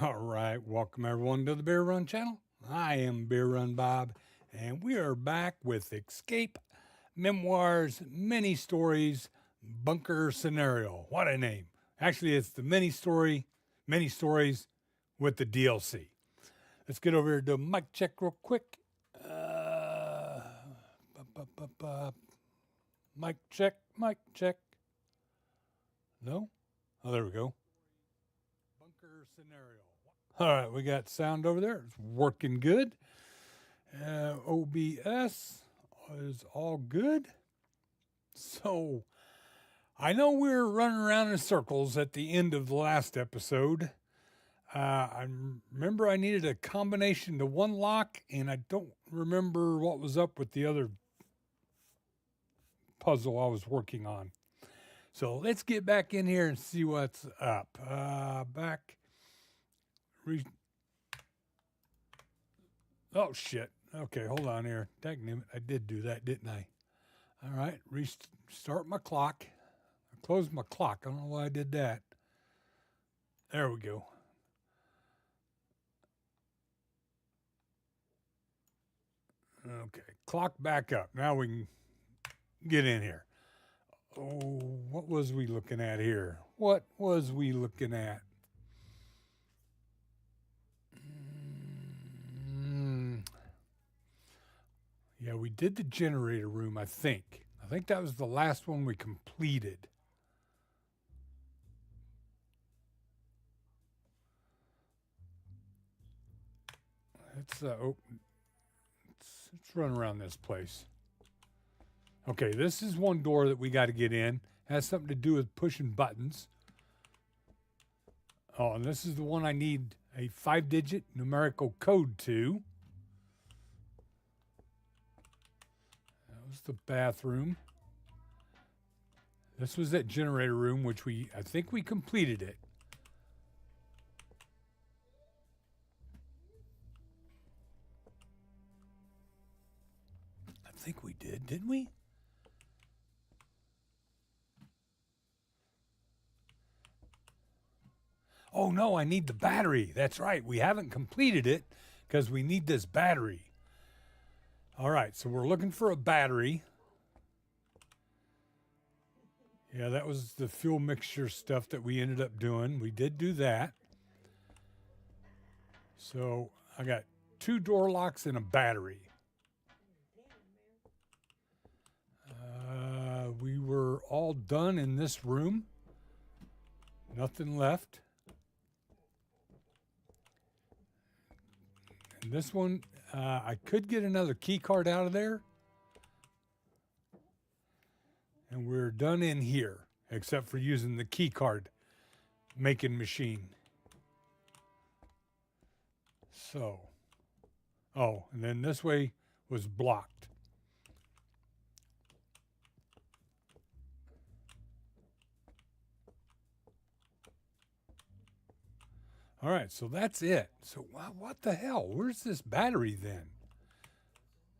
All right, welcome everyone to the Beer Run channel. I am Beer Run Bob, and we are back with Escape Memoirs Mini Stories Bunker Scenario. What a name! Actually, it's the mini stories with the DLC. Let's get over here to mic check real quick. Mic check, mic check. No? Oh, there we go. Bunker Scenario. All right, we got sound over there. It's working good. OBS is all good. So I know we were running around in circles at the end of the last episode. I remember I needed a combination to one lock, and I don't remember what was up with the other puzzle I was working on. So let's get back in here and see what's up. Oh, shit. Okay, hold on here. Dagnammit, I did do that, didn't I? All right, restart my clock. I closed my clock. I don't know why I did that. There we go. Okay, clock back up. Now we can get in here. Oh, what was we looking at here? What was we looking at? Yeah, we did the generator room, I think. I think that was the last one we completed. Let's run around this place. Okay, this is one door that we got to get in. Has something to do with pushing buttons. Oh, and this is the one I need a 5-digit numerical code to. That was the bathroom. This was that generator room, which I think we completed it. I think we did, didn't we? Oh no, I need the battery. That's right. We haven't completed it because we need this battery. All right, so we're looking for a battery. Yeah, that was the fuel mixture stuff that we ended up doing. We did do that. So I got 2 door locks and a battery. We were all done in this room. Nothing left. And this one, I could get another key card out of there. And we're done in here, except for using the key card making machine. So, oh, and then this way was blocked. All right, so that's it. So what the hell? Where's this battery then?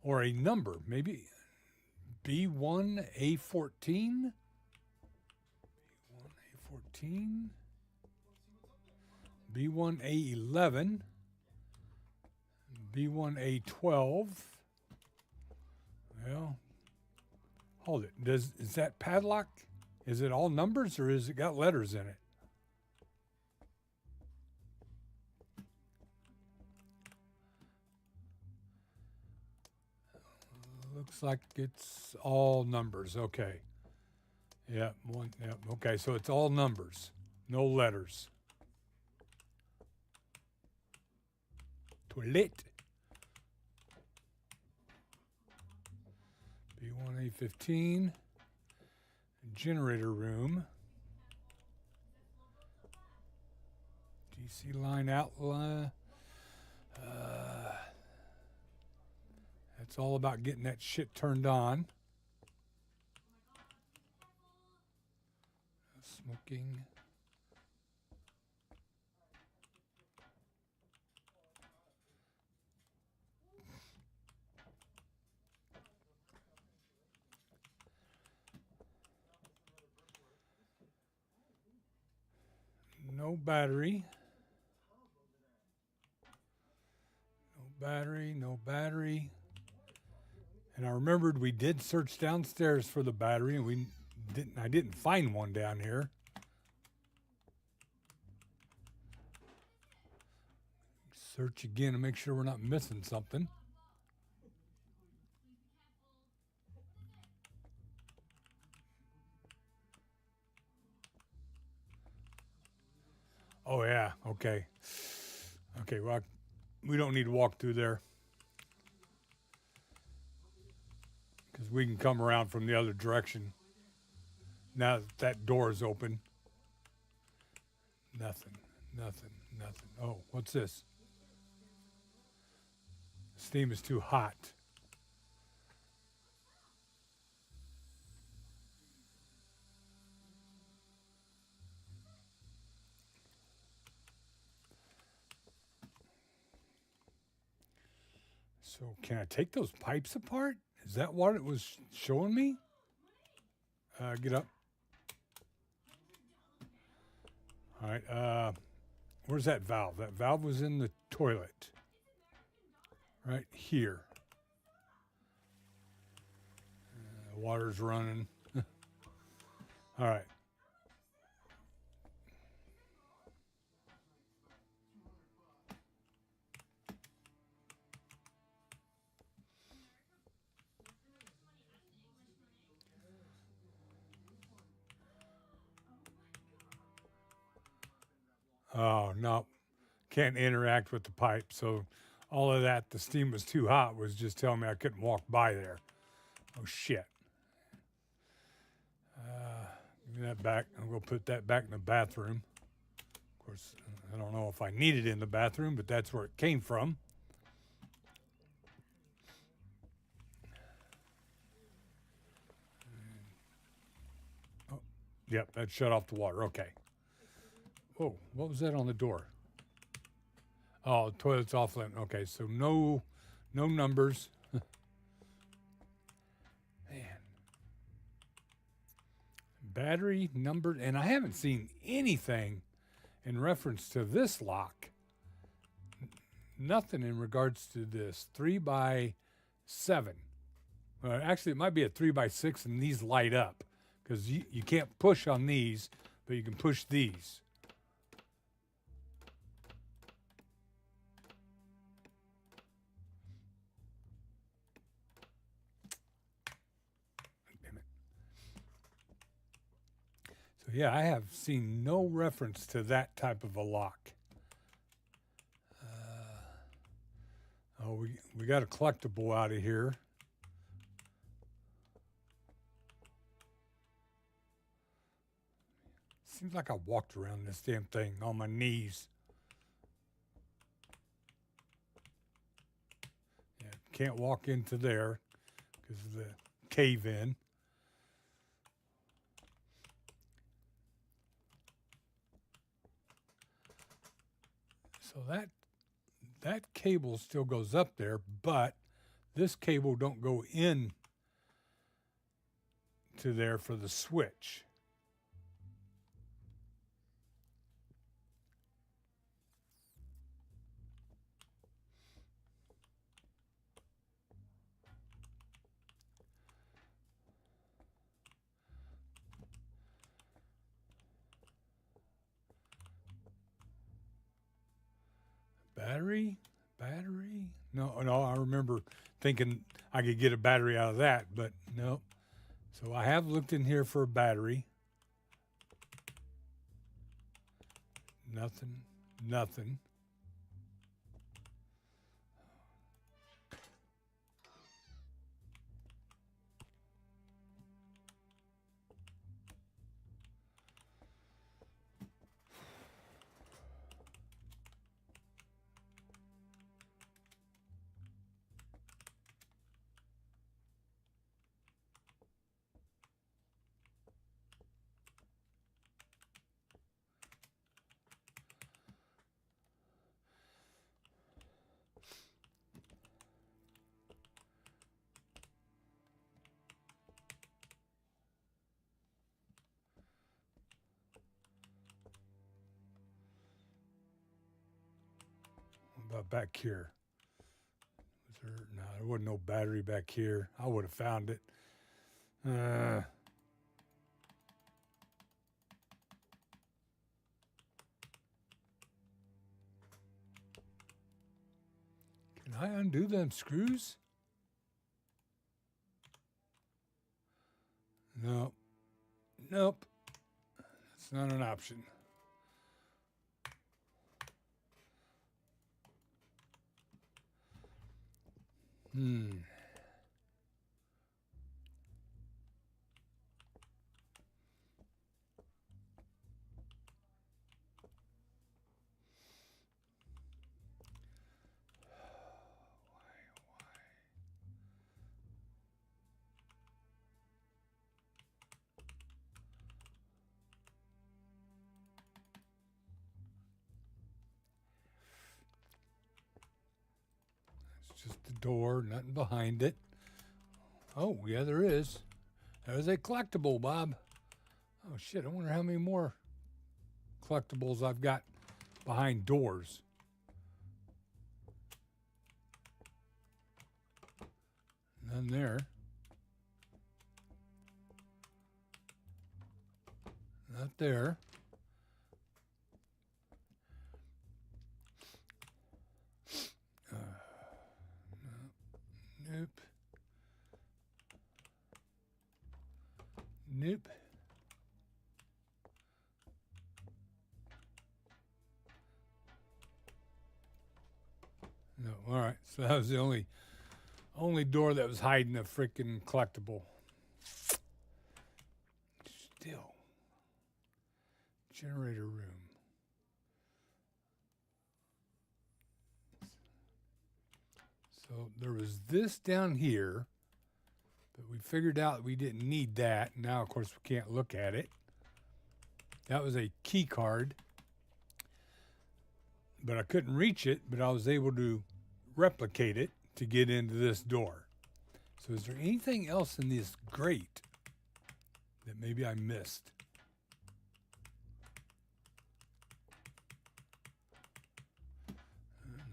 Or a number, maybe B1A14? B1A14? B1A11? B1A12? Well, hold it. Is that padlock? Is it all numbers or is it got letters in it? Looks like it's all numbers. Okay. Yeah, one. Yeah. Okay, so it's all numbers, no letters. Toilet. B1A15. Generator room. DC line outline. It's all about getting that shit turned on. Smoking. No battery. battery, no battery. And I remembered we did search downstairs for the battery, and I didn't find one down here. Search again to make sure we're not missing something. Oh yeah, okay. Okay, well, we don't need to walk through there because we can come around from the other direction. Now that door is open. Nothing, nothing, nothing. Oh, what's this? Steam is too hot. So can I take those pipes apart? Is that what it was showing me? Get up. All right. Where's that valve? That valve was in the toilet. Right here. Water's running. All right. Oh, no. Can't interact with the pipe. So all of that, the steam was too hot, was just telling me I couldn't walk by there. Oh, shit. Give me that back. I'm going to put that back in the bathroom. Of course, I don't know if I need it in the bathroom, but that's where it came from. Oh, yep, that shut off the water. Okay. Oh, what was that on the door? Oh, the toilet's off limit. Okay, so no numbers. Man. Battery numbered, and I haven't seen anything in reference to this lock. Nothing in regards to this 3x7. Actually, it might be a 3x6, and these light up because you can't push on these, but you can push these. So yeah, I have seen no reference to that type of a lock. Oh, we got a collectible out of here. Seems like I walked around this damn thing on my knees. Yeah, can't walk into there because of the cave in. So that cable still goes up there, but this cable don't go in to there for the switch. Battery? No, I remember thinking I could get a battery out of that, but no. So I have looked in here for a battery. Nothing. What about back here? No, there wasn't no battery back here. I would have found it. Can I undo them screws? No. Nope. That's not an option. It's just the door, nothing behind it. Oh, yeah, there is. There's a collectible, Bob. Oh, shit, I wonder how many more collectibles I've got behind doors. None there. Not there. Nope. Nope. No. All right. So that was the only door that was hiding a freaking collectible. Still. Generator room. So there was this down here, but we figured out we didn't need that. Now, of course, we can't look at it. That was a key card, but I couldn't reach it, but I was able to replicate it to get into this door. So is there anything else in this grate that maybe I missed?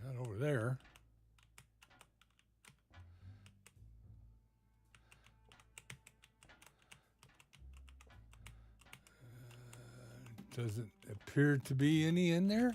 Not over there. Doesn't appear to be any in there.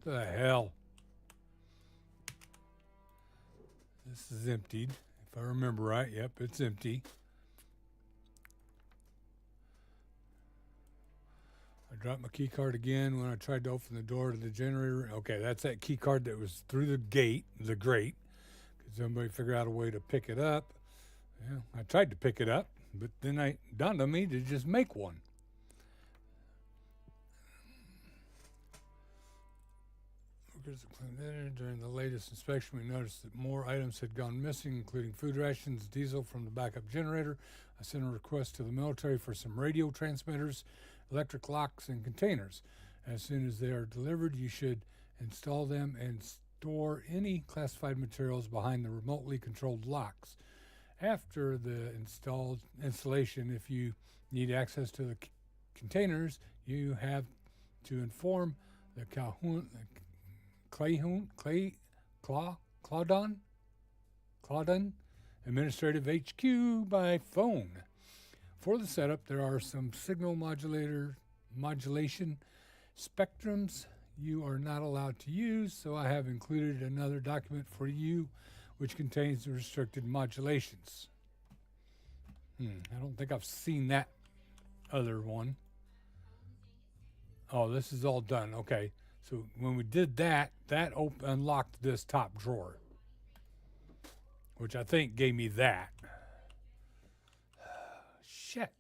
What the hell? This is emptied. If I remember right, yep, it's empty. I dropped my key card again when I tried to open the door to the generator. Okay, that's that key card that was through the grate. Could somebody figure out a way to pick it up? Yeah, I tried to pick it up, but then it dawned on me to just make one. During the latest inspection, we noticed that more items had gone missing, including food rations, diesel from the backup generator. I sent a request to the military for some radio transmitters, electric locks, and containers. As soon as they are delivered, you should install them and store any classified materials behind the remotely controlled locks. After the installation, if you need access to the containers, you have to inform the Claudon Administrative HQ by phone. For the setup, there are some signal modulation spectrums you are not allowed to use, so I have included another document for you which contains the restricted modulations. I don't think I've seen that other one. Oh, this is all done. Okay. So when we did that, that unlocked this top drawer, which I think gave me that. Shit.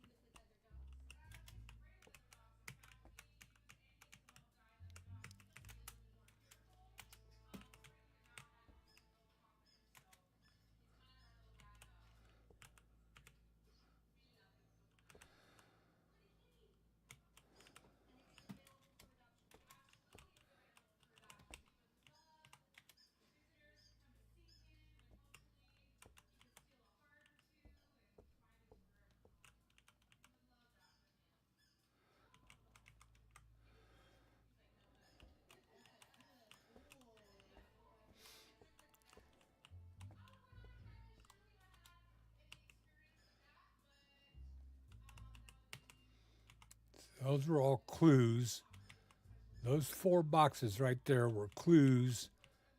Those were all clues. Those 4 boxes right there were clues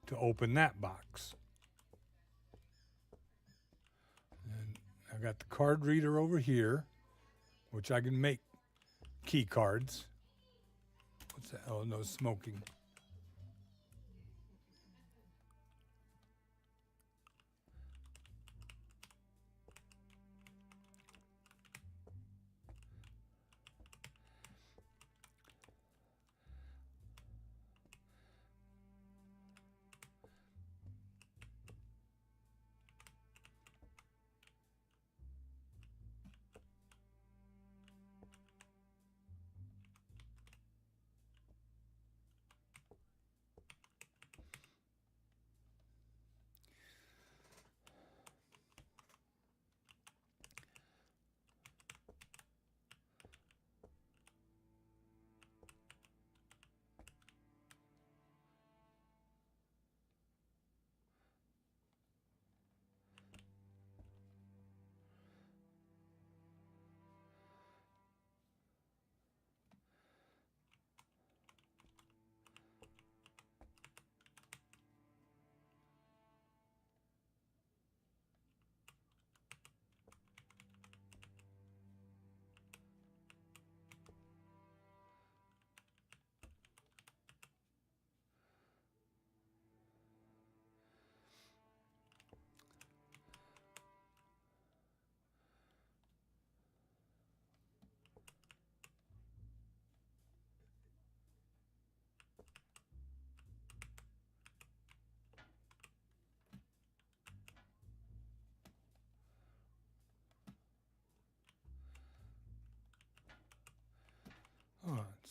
to open that box. And I got the card reader over here, which I can make key cards. What's that? Oh, no smoking.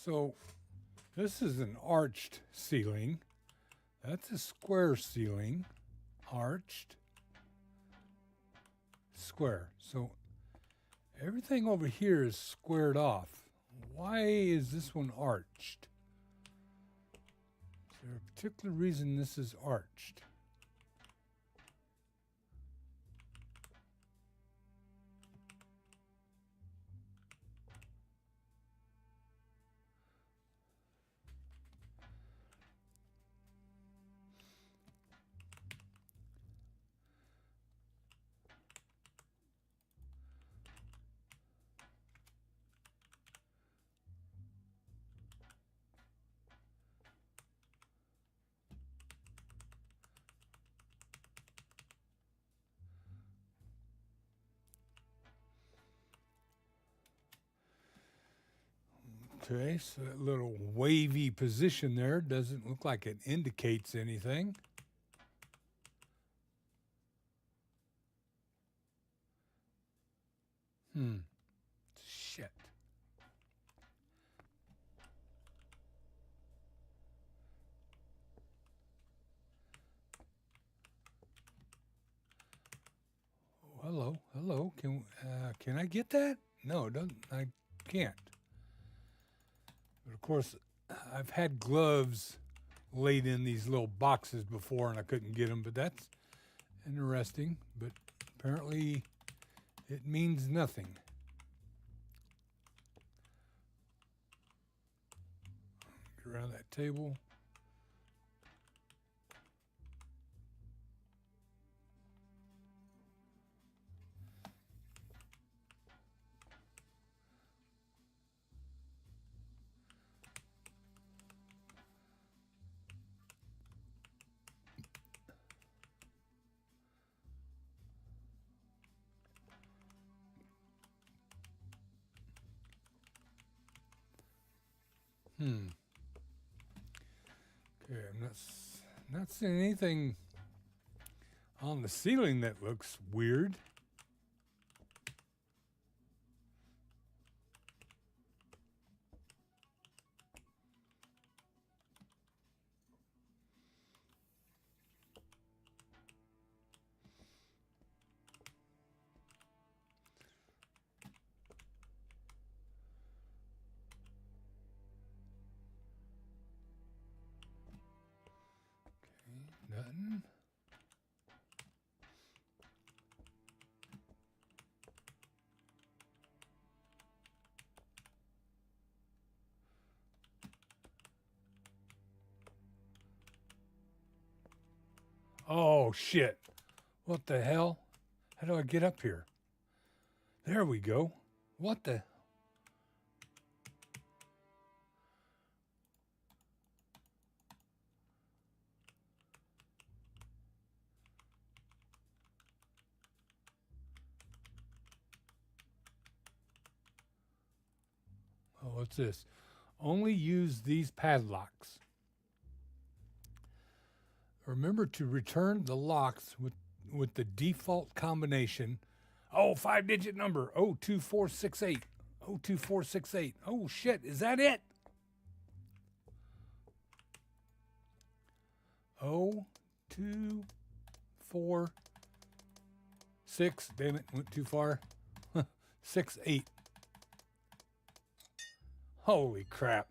So this is an arched ceiling. That's a square ceiling. Arched. Square. So everything over here is squared off. Why is this one arched? Is there a particular reason this is arched? Okay, so that little wavy position there doesn't look like it indicates anything. Shit. Oh, hello. Can I get that? No, it doesn't. I can't. But of course, I've had gloves laid in these little boxes before, and I couldn't get them. But that's interesting. But apparently, it means nothing. Get around that table. Hmm. Okay, I'm not seeing anything on the ceiling that looks weird. Nothing. Oh, shit. What the hell? How do I get up here? There we go. What the? Oh, what's this? Only use these padlocks. Remember to return the locks with the default combination. Oh, 5-digit number. 02468. 02468. Oh, shit. Is that it? 024. Damn it. Went too far. 68. Holy crap.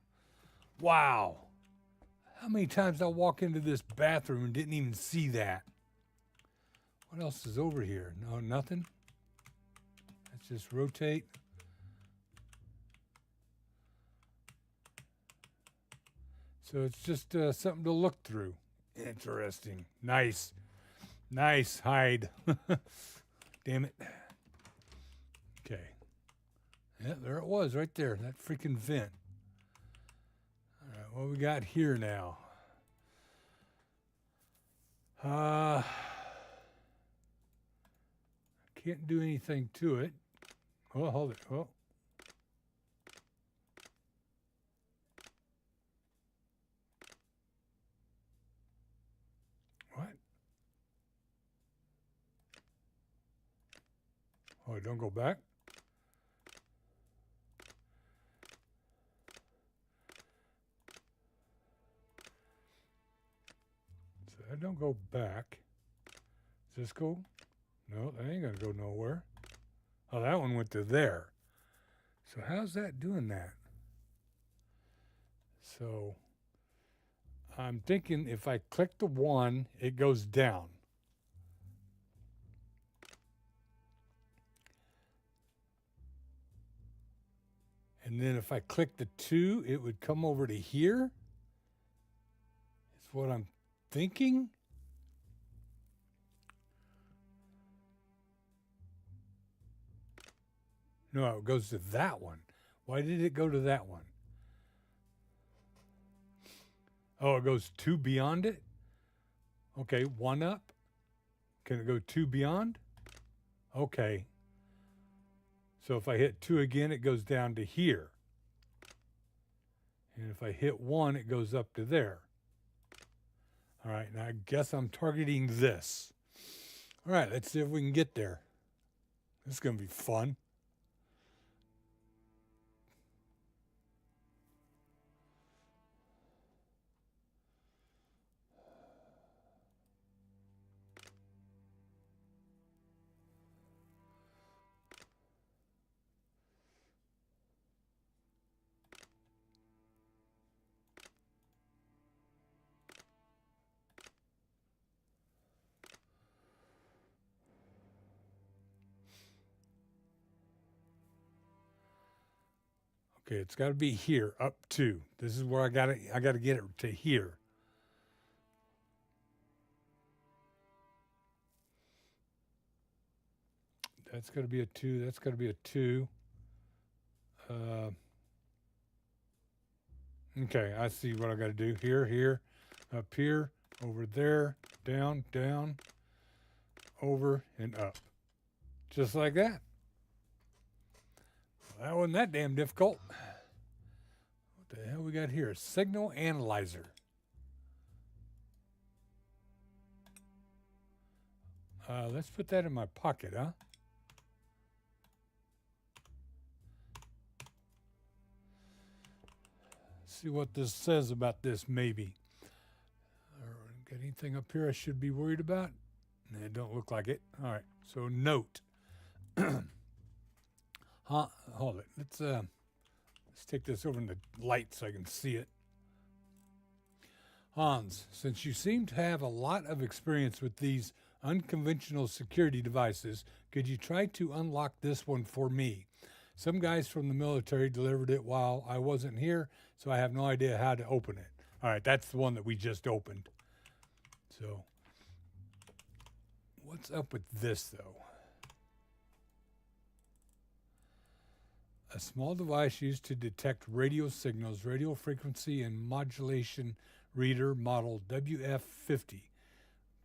Wow. How many times I walk into this bathroom and didn't even see that? What else is over here? No, nothing. Let's just rotate. So it's just something to look through. Interesting. Nice. Nice hide. Damn it. Okay. Yeah, there it was right there. That freaking vent. All right, what we got here now? Can't do anything to it. Oh, hold it. Oh. What? Oh, don't go back? So that don't go back. Does this go? No, that ain't gonna go nowhere. Oh, that one went to there. So how's that doing that? So I'm thinking if I click the 1, it goes down. And then if I click the 2, it would come over to here. Is what I'm thinking. No, it goes to that one. Why did it go to that one? Oh, it goes 2 beyond it? Okay, 1 up. Can it go 2 beyond? Okay. So if I hit 2 again, it goes down to here. And if I hit 1, it goes up to there. All right, now I guess I'm targeting this. All right, let's see if we can get there. This is going to be fun. Okay, it's got to be here, up to. This is where I got to get it to here. That's got to be a 2. That's got to be a 2. Okay, I see what I got to do. Here, up here, over there, down, over, and up. Just like that. Well, that wasn't that damn difficult. What What the hell we got here? Signal analyzer. Let's put that in my pocket, huh? See what this says about this, maybe. Got anything up here I should be worried about? Nah, it don't look like it. All right, so note. Hold it. Let's take this over in the light so I can see it. Hans, since you seem to have a lot of experience with these unconventional security devices, could you try to unlock this one for me? Some guys from the military delivered it while I wasn't here, so I have no idea how to open it. All right, that's the one that we just opened. So, what's up with this, though? A small device used to detect radio signals, radio frequency and modulation reader model WF50,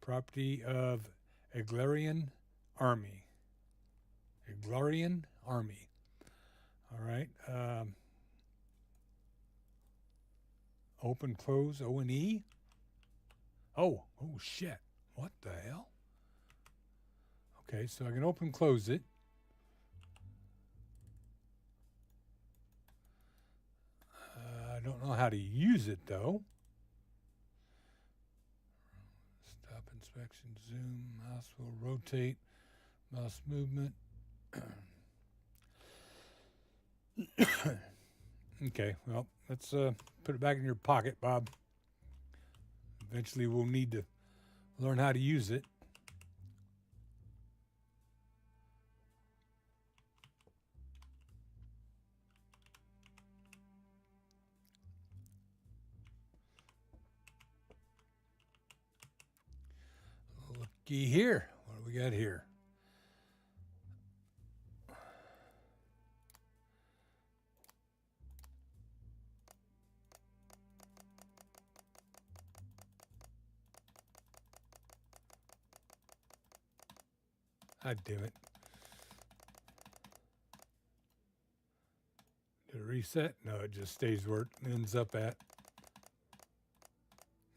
property of Eglarian Army. Eglarian Army. All right. Open, close, O&E. Oh, shit. What the hell? Okay, so I can open, close it. I don't know how to use it, though. Stop inspection, zoom, mouse will rotate, mouse movement. Okay, well, let's put it back in your pocket, Bob. Eventually we'll need to learn how to use it. Looky here. What do we got here? God damn it. Did it reset? No, it just stays where it ends up at.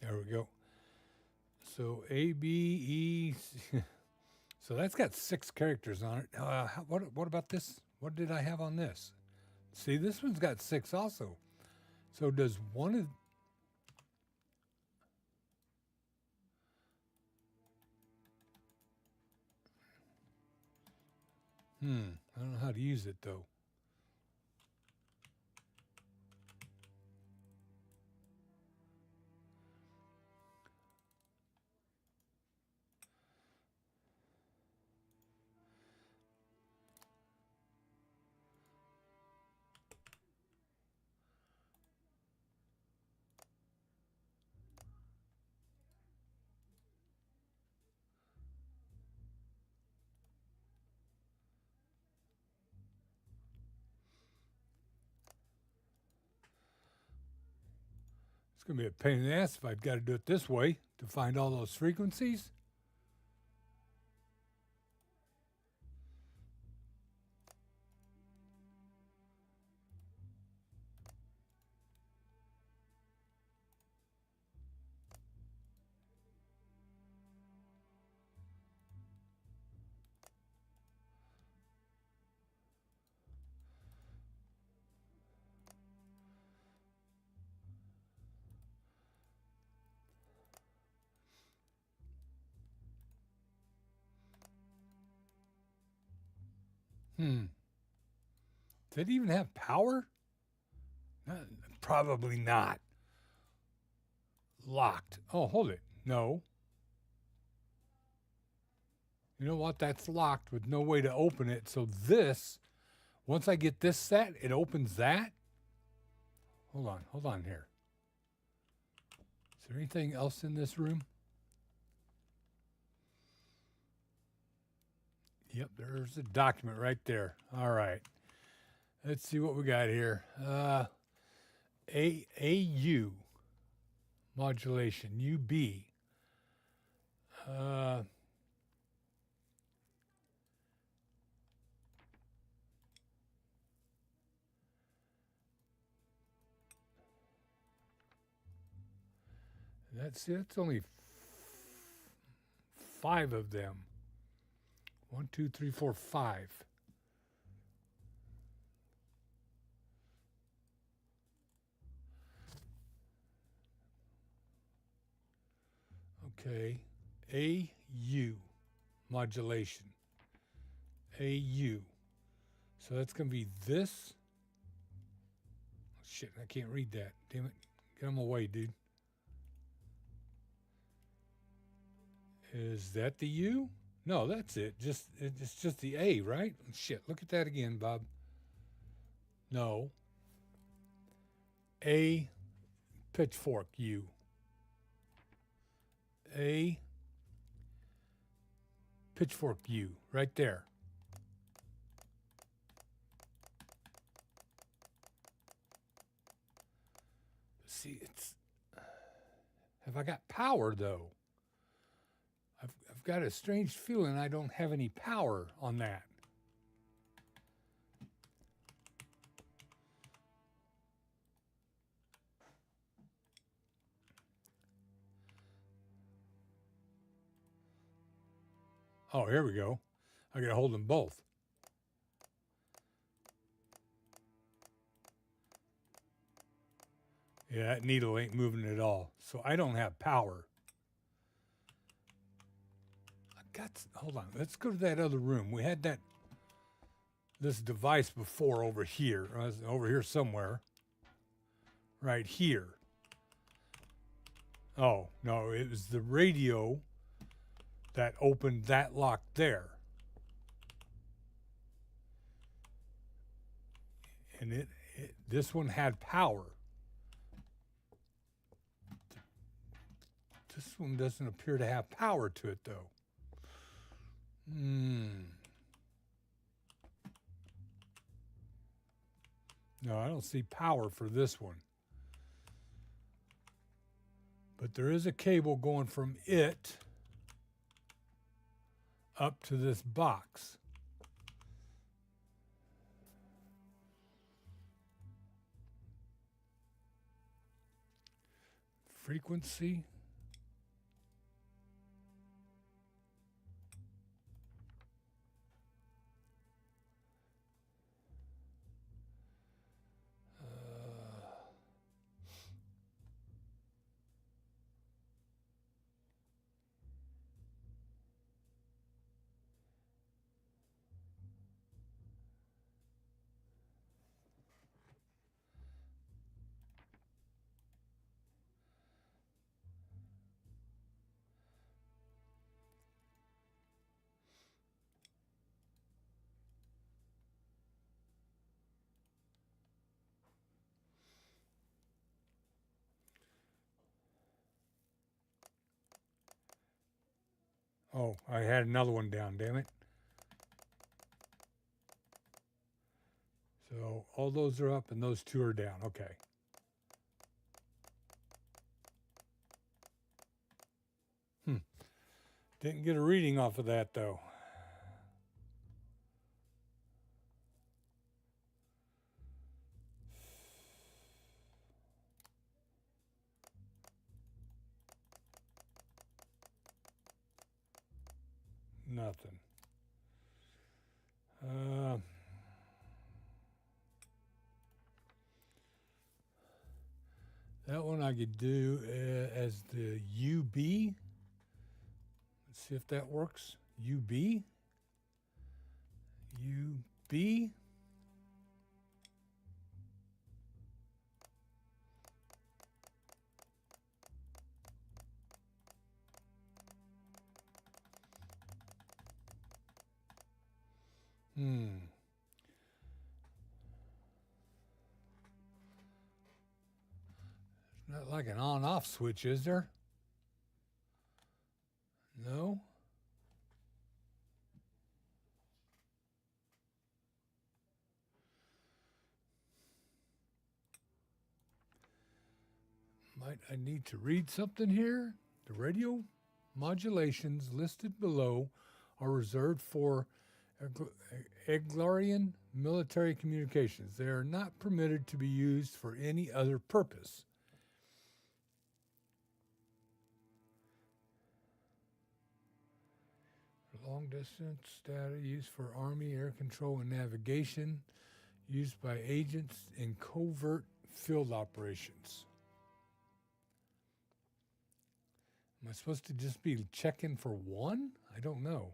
There we go. So A, B, E. So that's got 6 characters on it. What about this? What did I have on this? See, this one's got 6 also. So does one of... I don't know how to use it, though. It's going to be a pain in the ass if I've got to do it this way to find all those frequencies. Did it even have power? Probably not. Locked. Oh, hold it. No. You know what? That's locked with no way to open it. So this, once I get this set, it opens that. Hold on here. Is there anything else in this room? Yep, there's a document right there. All right. Let's see what we got here. AU modulation, UB. That's only 5 of them. 1, 2, 3, 4, 5. Okay, AU modulation. AU. So that's going to be this. Oh, shit, I can't read that. Damn it. Get them away, dude. Is that the U? No, that's it. It's just the A, right? Shit, look at that again, Bob. No. A pitchfork U. A pitchfork U, right there. See, have I got power though? I've got a strange feeling I don't have any power on that. Oh, here we go. I got to hold them both. Yeah, that needle ain't moving at all. So I don't have power. Hold on. Let's go to that other room. We had this device before over here. Over here somewhere. Right here. Oh, no, it was the radio that opened that lock there. And this one had power. This one doesn't appear to have power to it, though. No, I don't see power for this one. But there is a cable going from it up to this box. Frequency. Oh, I had another one down, damn it. So all those are up and those 2 are down. Okay. Didn't get a reading off of that, though. Nothing. That one I could do as the UB. Let's see if that works. UB. UB. Not like an on-off switch, is there? No? Might I need to read something here? The radio modulations listed below are reserved for Eglarian military communications. They are not permitted to be used for any other purpose. long distance data used for Army air control and navigation, used by agents in covert field operations. Am I supposed to just be checking for one? I don't know.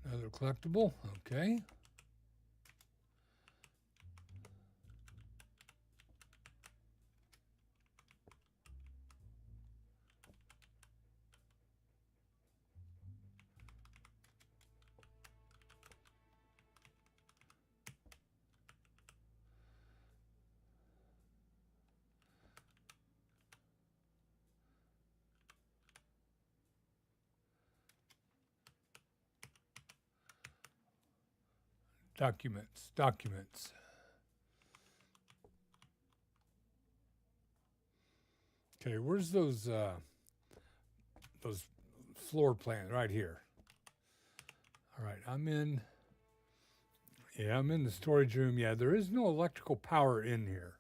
Another collectible, okay. Documents. Okay, where's those floor plans? Right here. All right, I'm in the storage room. Yeah, there is no electrical power in here.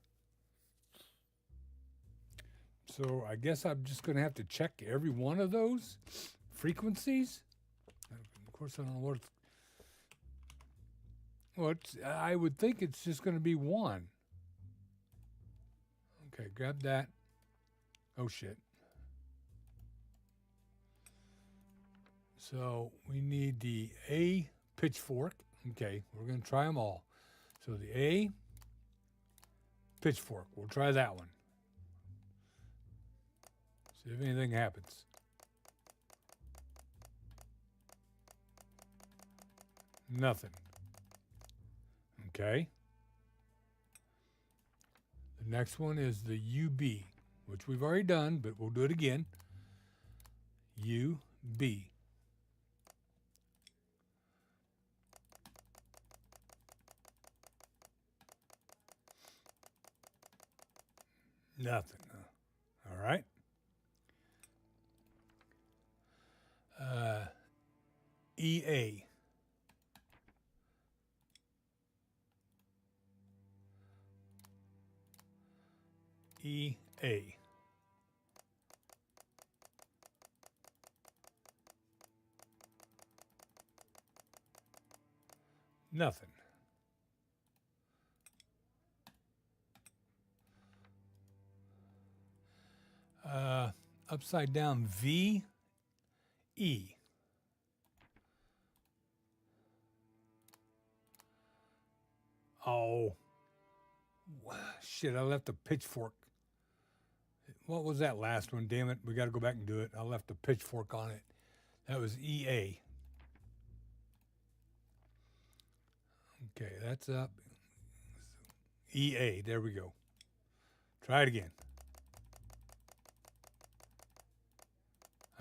So I guess I'm just going to have to check every one of those frequencies. Of course, I don't know what. Well, I would think it's just going to be one. Okay, grab that. Oh, shit. So we need the A pitchfork. Okay, we're going to try them all. So the A pitchfork. We'll try that one. See if anything happens. Nothing. Okay. The next one is the UB, which we've already done, but we'll do it again. UB. Nothing. All right. EA. EA. Nothing. Upside down VE. Oh, shit, I left the pitchfork. What was that last one? Damn it, we got to go back and do it. I left the pitchfork on it. That was EA. Okay, that's up. EA, there we go. Try it again.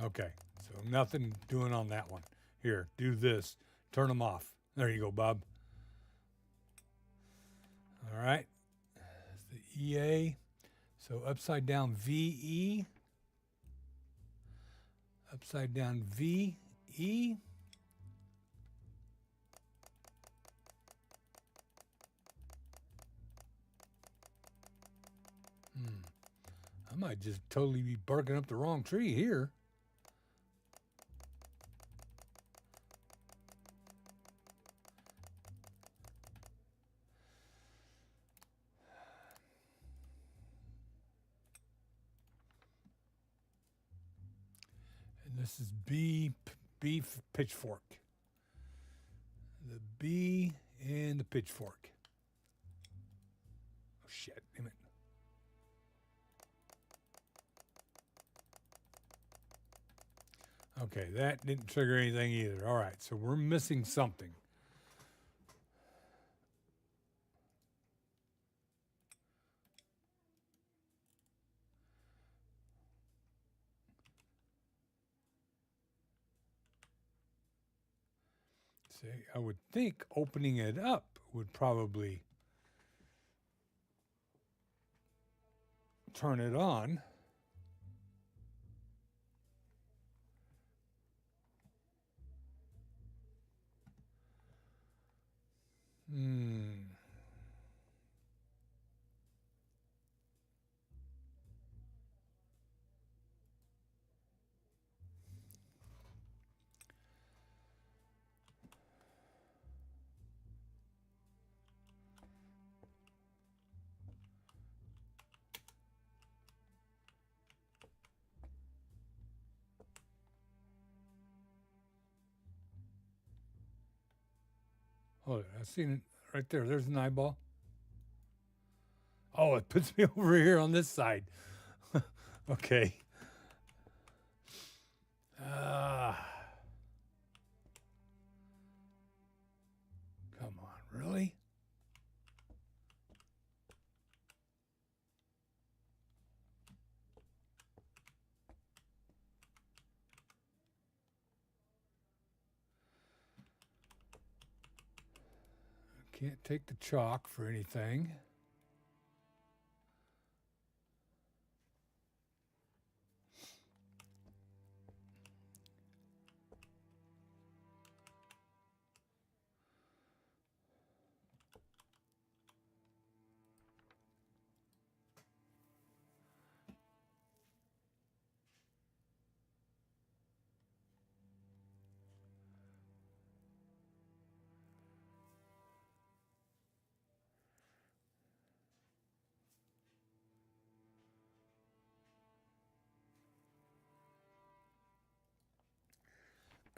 Okay, so nothing doing on that one. Here, do this. Turn them off. There you go, Bob. All right. That's the EA. So upside down VE. Upside down VE. I might just totally be barking up the wrong tree here. This is beef pitchfork. The B and the pitchfork. Oh, shit. Damn it. Okay, that didn't trigger anything either. All right, so we're missing something. See, I would think opening it up would probably turn it on. Oh, I've seen it right there. There's an eyeball. Oh, it puts me over here on this side. Okay. Come on, really? Can't take the chalk for anything.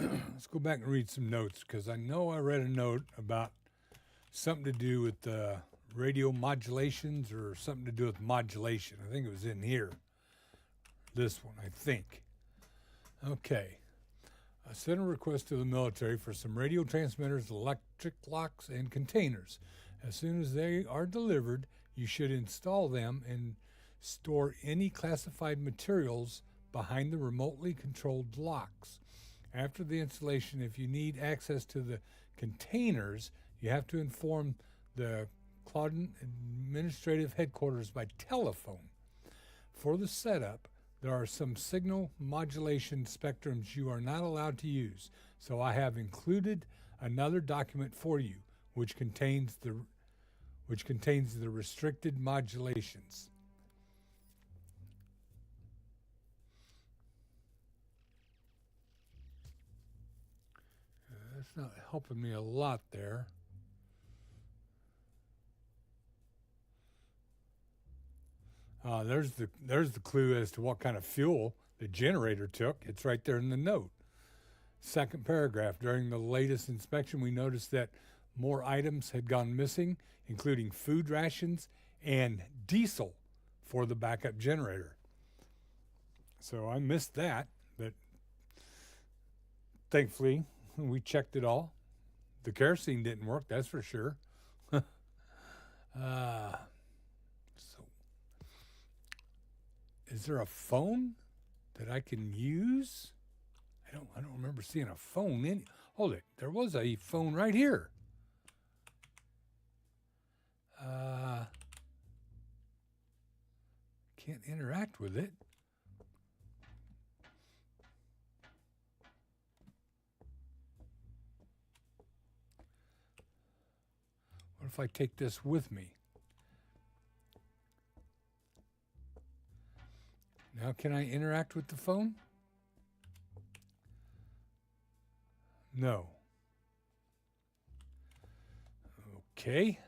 Let's go back and read some notes because I know I read a note about something to do with radio modulations or something to do with modulation. I think it was in here. This one, I think. Okay. I sent a request to the military for some radio transmitters, electric locks, and containers. As soon as they are delivered, you should install them and store any classified materials behind the remotely controlled locks. After the installation, if you need access to the containers, you have to inform the Claudin Administrative Headquarters by telephone. For the setup, there are some signal modulation spectrums you are not allowed to use, so I have included another document for you, which contains the restricted modulations. That's not helping me a lot there. There's the clue as to what kind of fuel the generator took. It's right there in the note. Second paragraph, during the latest inspection, we noticed that more items had gone missing, including food rations and diesel for the backup generator. So I missed that, but thankfully we checked it all. The kerosene didn't work, that's for sure. So is there a phone that I can use? I don't remember seeing a phone in. Hold it, there was a phone right here. Can't interact with it. What if I take this with me? Now can I interact with the phone? No. Okay.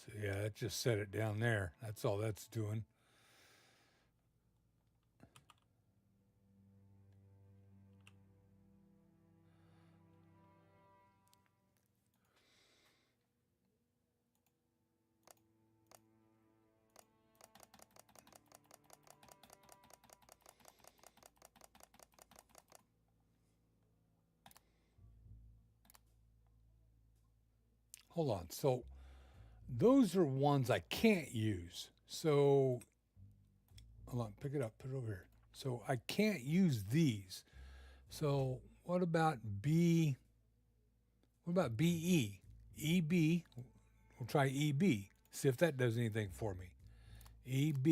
So yeah, that just set it down there. That's all that's doing. Hold on. So those are ones I can't use. So hold on, pick it up, put it over here. So I can't use these. So what about B? What about BE? EB. We'll try EB. See if that does anything for me. EB.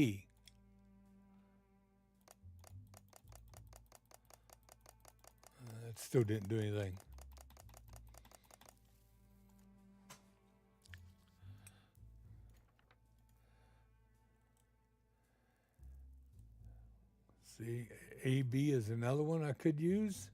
It still didn't do anything. See, AB is another one I could use.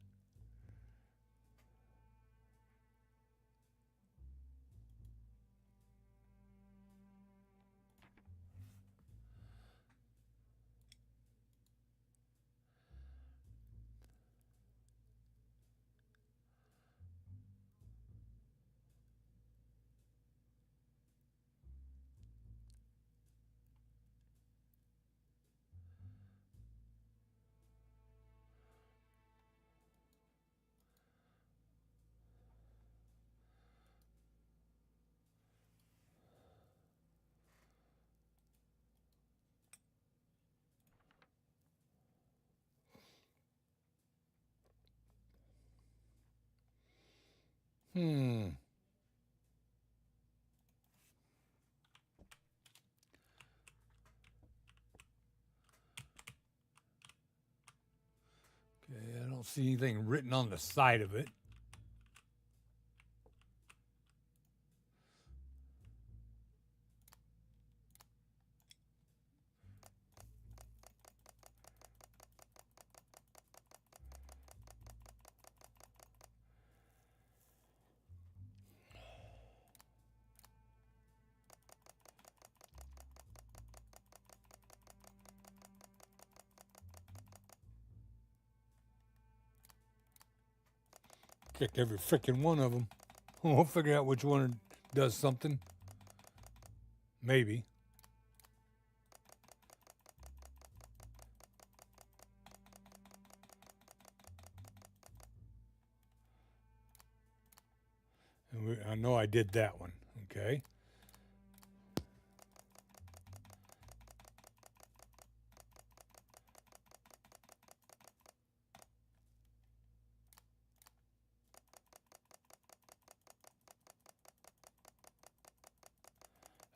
Hmm. Okay, I don't see anything written on the side of it. Check every freaking one of them. We'll figure out which one does something. Maybe. And I know I did that one. Okay.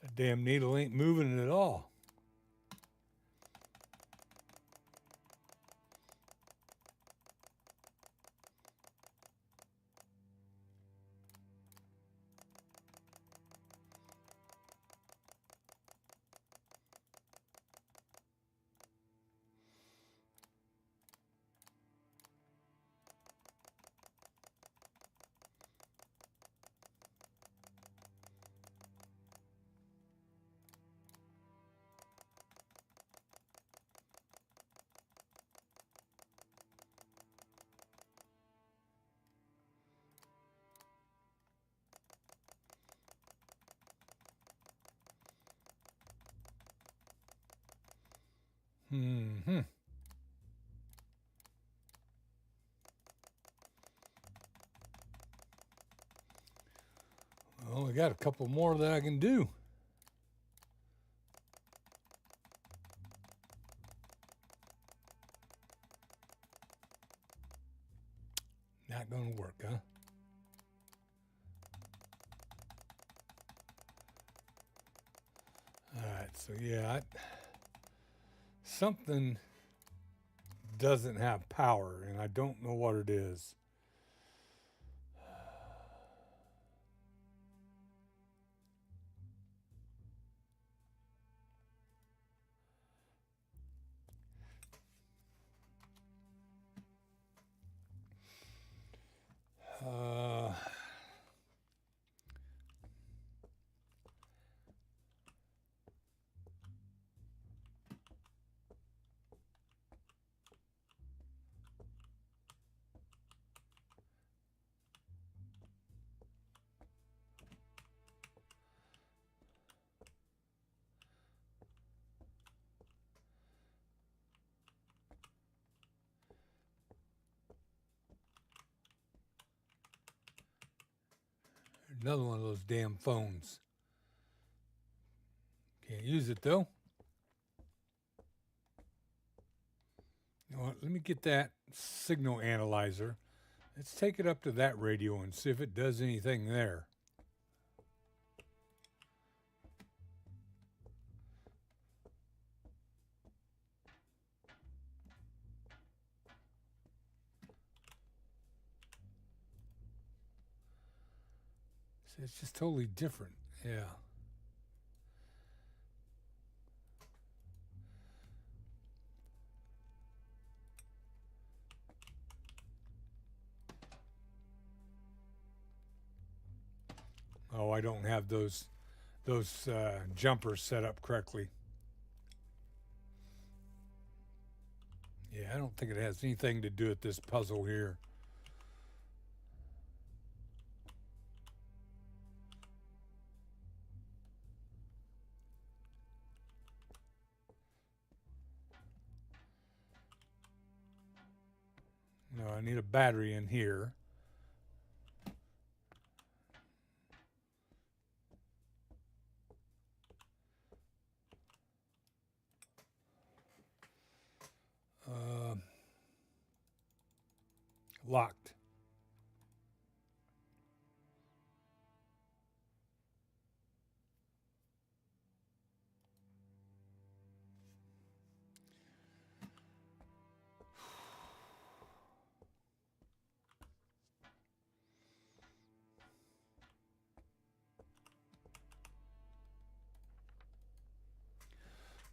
That damn needle ain't moving at all. Hmm. Well, I got a couple more that I can do. Not going to work, huh? So yeah, something doesn't have power, and I don't know what it is. Uh, Another one of those damn phones. Can't use it though. You know what? Let me get that signal analyzer. Let's take it up to that radio and see if it does anything there. See, it's just totally different. Yeah. Oh, I don't have those jumpers set up correctly. Yeah, I don't think it has anything to do with this puzzle here. No, I need a battery in here. Locked.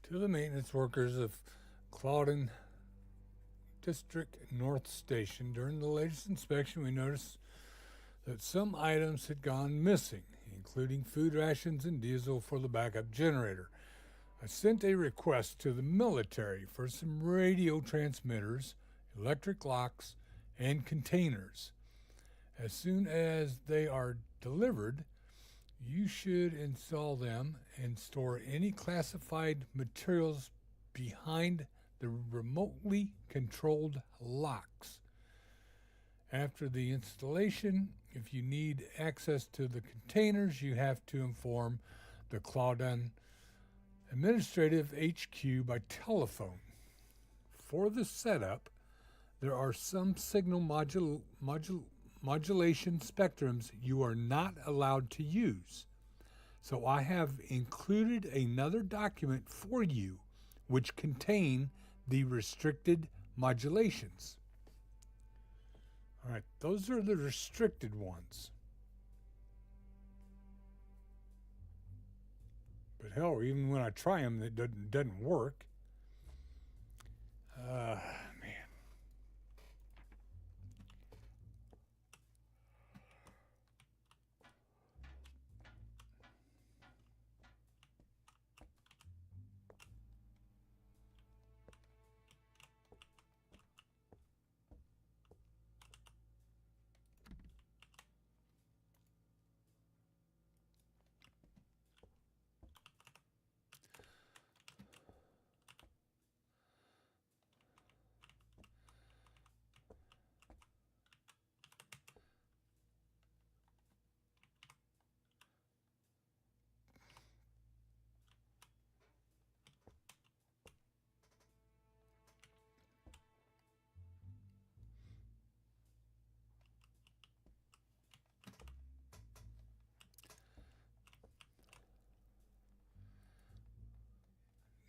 To the maintenance workers of Clawdon District North Station, during the latest inspection, we noticed that some items had gone missing, including food rations and diesel for the backup generator. I sent a request to the military for some radio transmitters, electric locks, and containers. As soon as they are delivered, you should install them and store any classified materials behind the remotely controlled locks. After the installation, if you need access to the containers, you have to inform the Clawdon Administrative HQ by telephone. For the setup, there are some signal modulation spectrums you are not allowed to use. So I have included another document for you which contain the restricted modulations. All right, those are the restricted ones. But hell, even when I try them, it doesn't work. Man.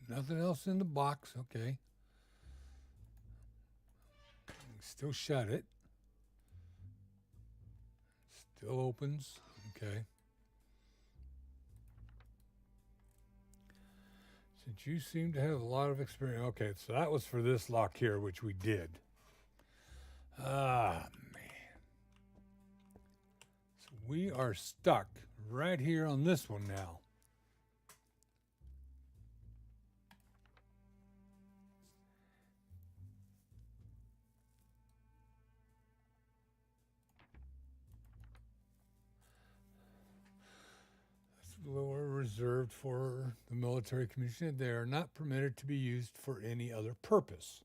Nothing else in the box. Okay. Still shut it. Still opens. Okay. Since you seem to have a lot of experience. Okay, so that was for this lock here, which we did. Ah, man. So we are stuck right here on this one now. Lower reserved for the military commission. They are not permitted to be used for any other purpose.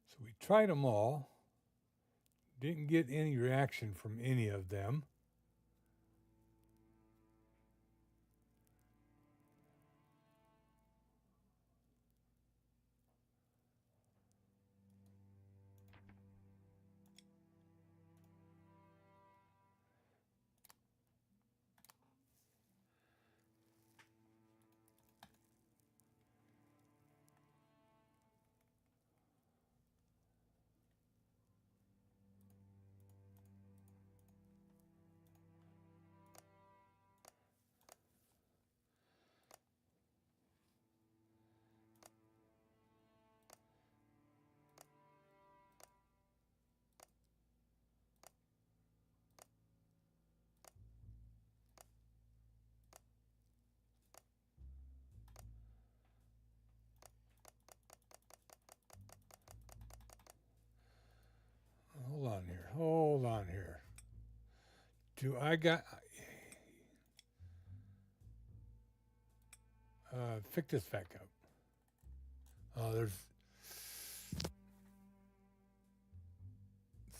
So we tried them all. Didn't get any reaction from any of them. Hold on here. Do I got... pick this back up. There's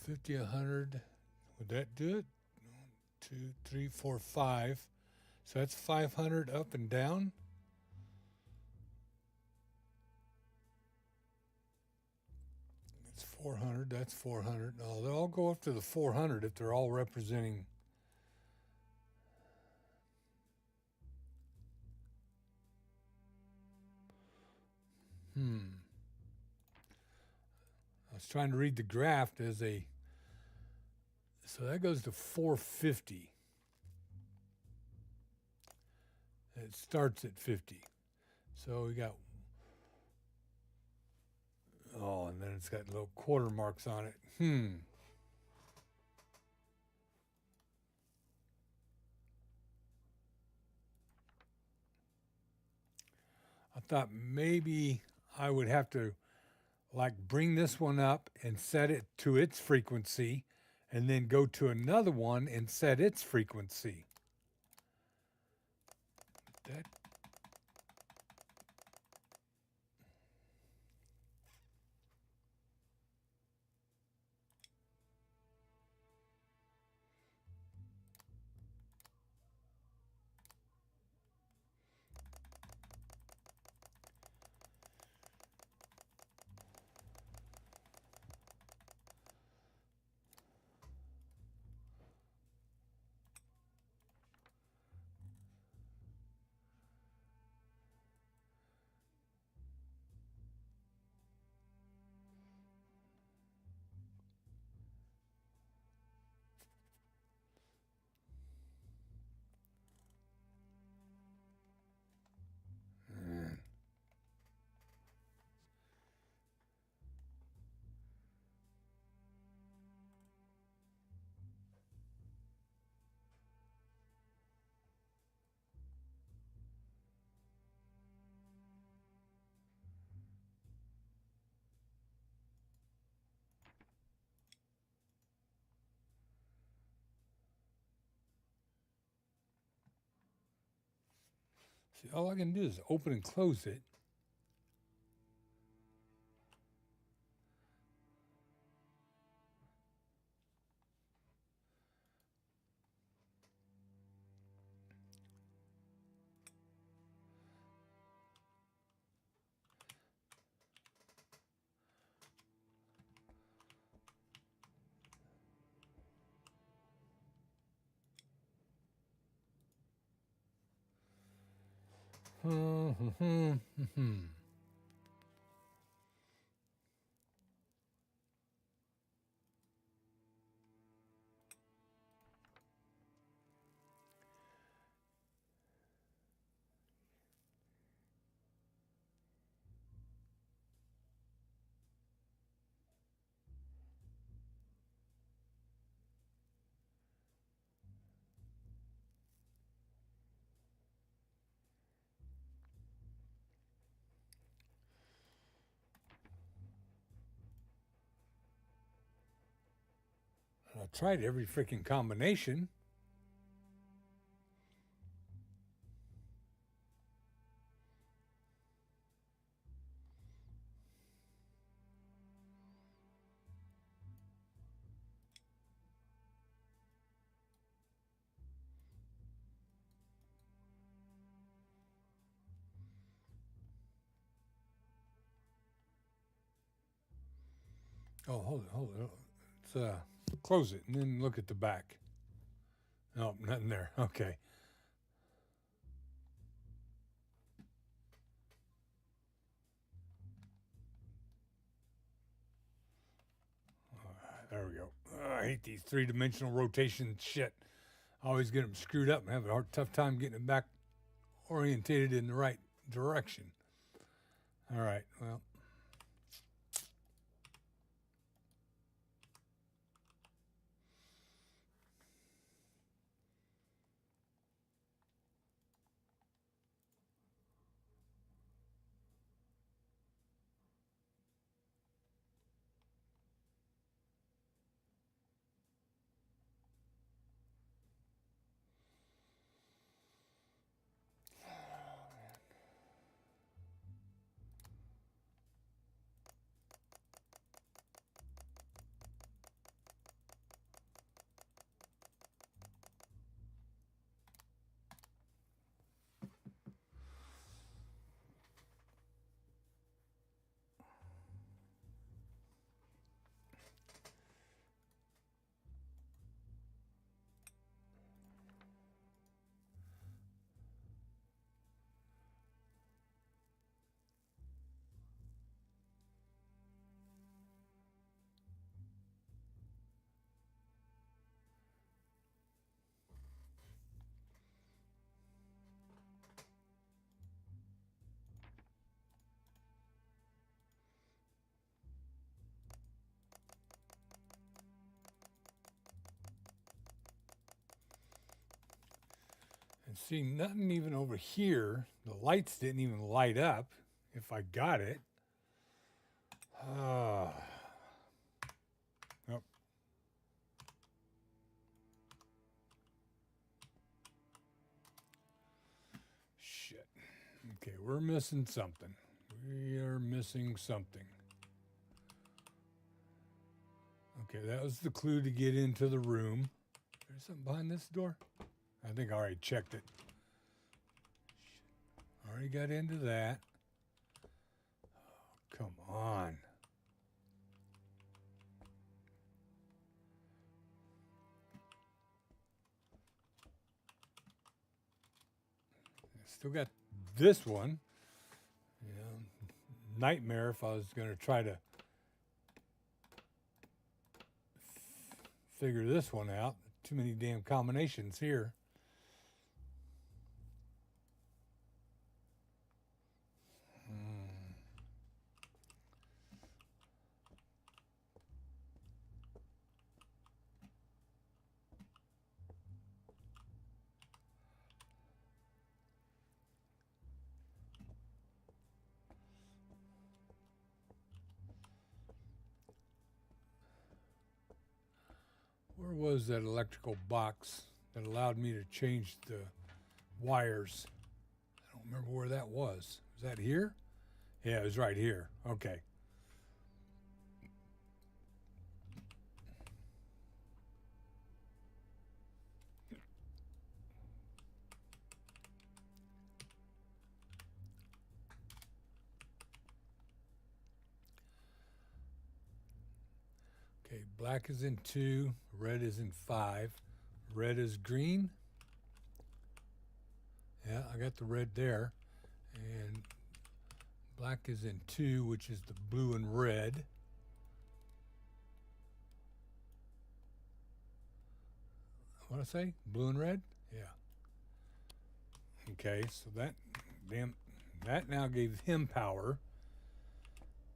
50, 100. Would that do it? 1, 2, 3, 4, 5. So that's 500 up and down. That's 400. That's 400. No, they'll all go up to the 400 if they're all representing. I was trying to read the graph as a. So that goes to 450. It starts at 50. So we got. Oh, and then it's got little quarter marks on it. I thought maybe I would have to like bring this one up and set it to its frequency and then go to another one and set its frequency. That See, all I can do is open and close it. I tried every freaking combination. Oh, hold it. Let's close it and then look at the back. Nope, nothing there. Okay. There we go. I hate these three-dimensional rotation shit. I always get them screwed up and have a tough time getting it back orientated in the right direction. All right, well. And see, nothing even over here. The lights didn't even light up if I got it. Oh. Shit. Okay, we're missing something. We are missing something. Okay, that was the clue to get into the room. There's something behind this door? I think I already checked it. Already got into that. Oh, come on. Still got this one. You know, nightmare if I was going to try to figure this one out. Too many damn combinations here. Where was that electrical box that allowed me to change the wires? I don't remember where that was. Was that here? Yeah, it was right here. Okay. Okay, black is in 2, red is in 5, red is green. Yeah, I got the red there. And black is in 2, which is the blue and red. What I say? Blue and red? Yeah. Okay, so that now gave him power.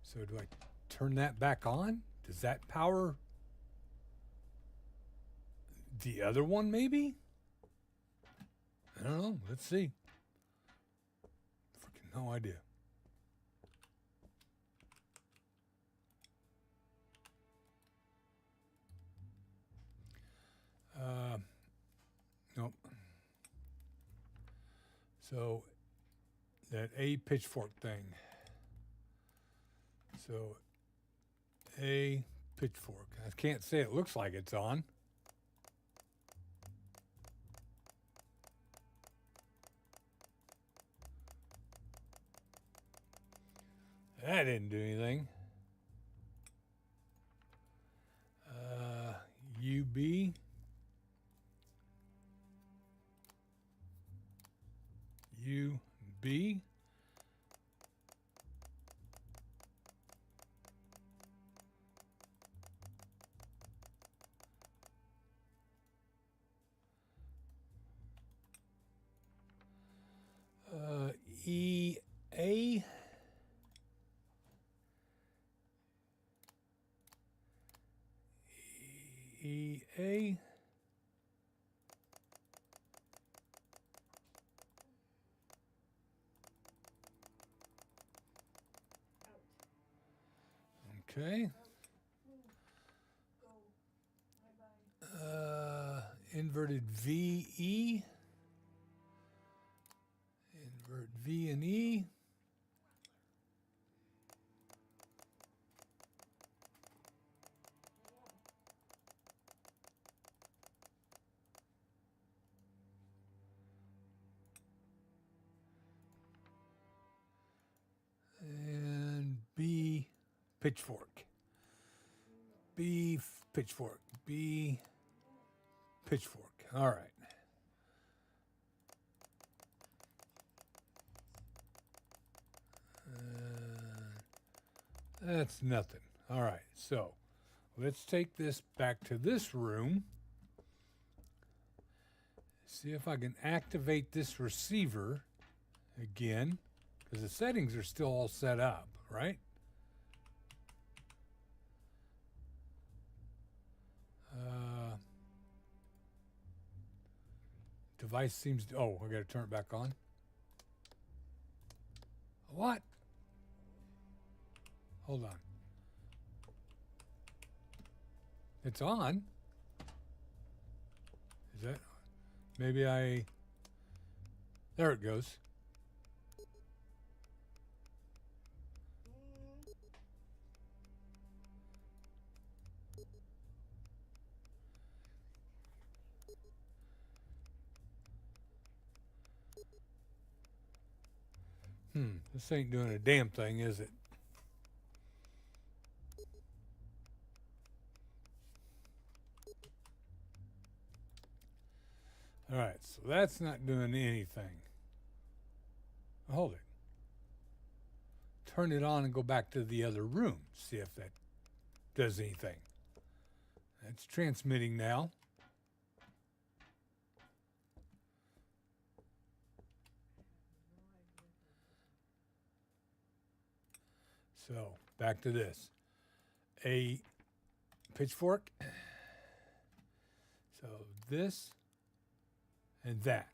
So do I turn that back on? Does that power the other one maybe? I don't know. Let's see. Freaking no idea. Nope. So that A pitchfork thing. So A pitchfork. I can't say it looks like it's on. That didn't do anything. UB. UB. EA. EA. Okay. Inverted VE. Invert V and E. And B pitchfork. B pitchfork. B pitchfork. All right. That's nothing. All right. So let's take this back to this room. See if I can activate this receiver again, because the settings are still all set up, right? Device seems to, oh, I got to turn it back on. What? Hold on. It's on. Is that, maybe I, there it goes. This ain't doing a damn thing, is it? All right, so that's not doing anything. Hold it. Turn it on and go back to the other room. See if that does anything. It's transmitting now. So back to this. A pitchfork. So this and that.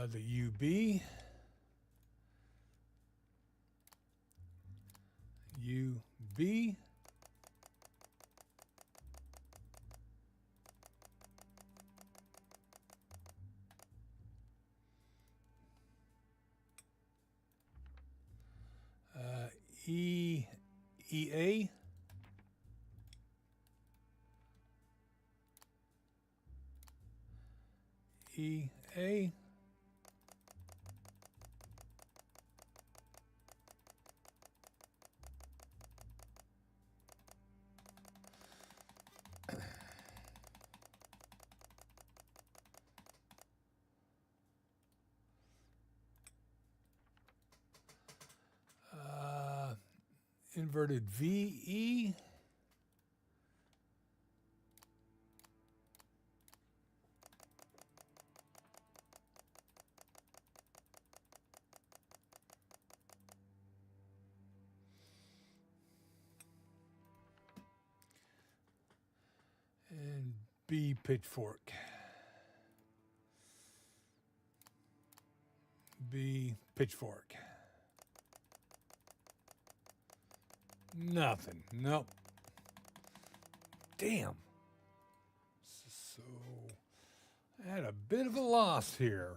The UB. UB. EA. EA. inverted VE. And B pitchfork. B pitchfork. Nothing. Nope. Damn. So I had a bit of a loss here.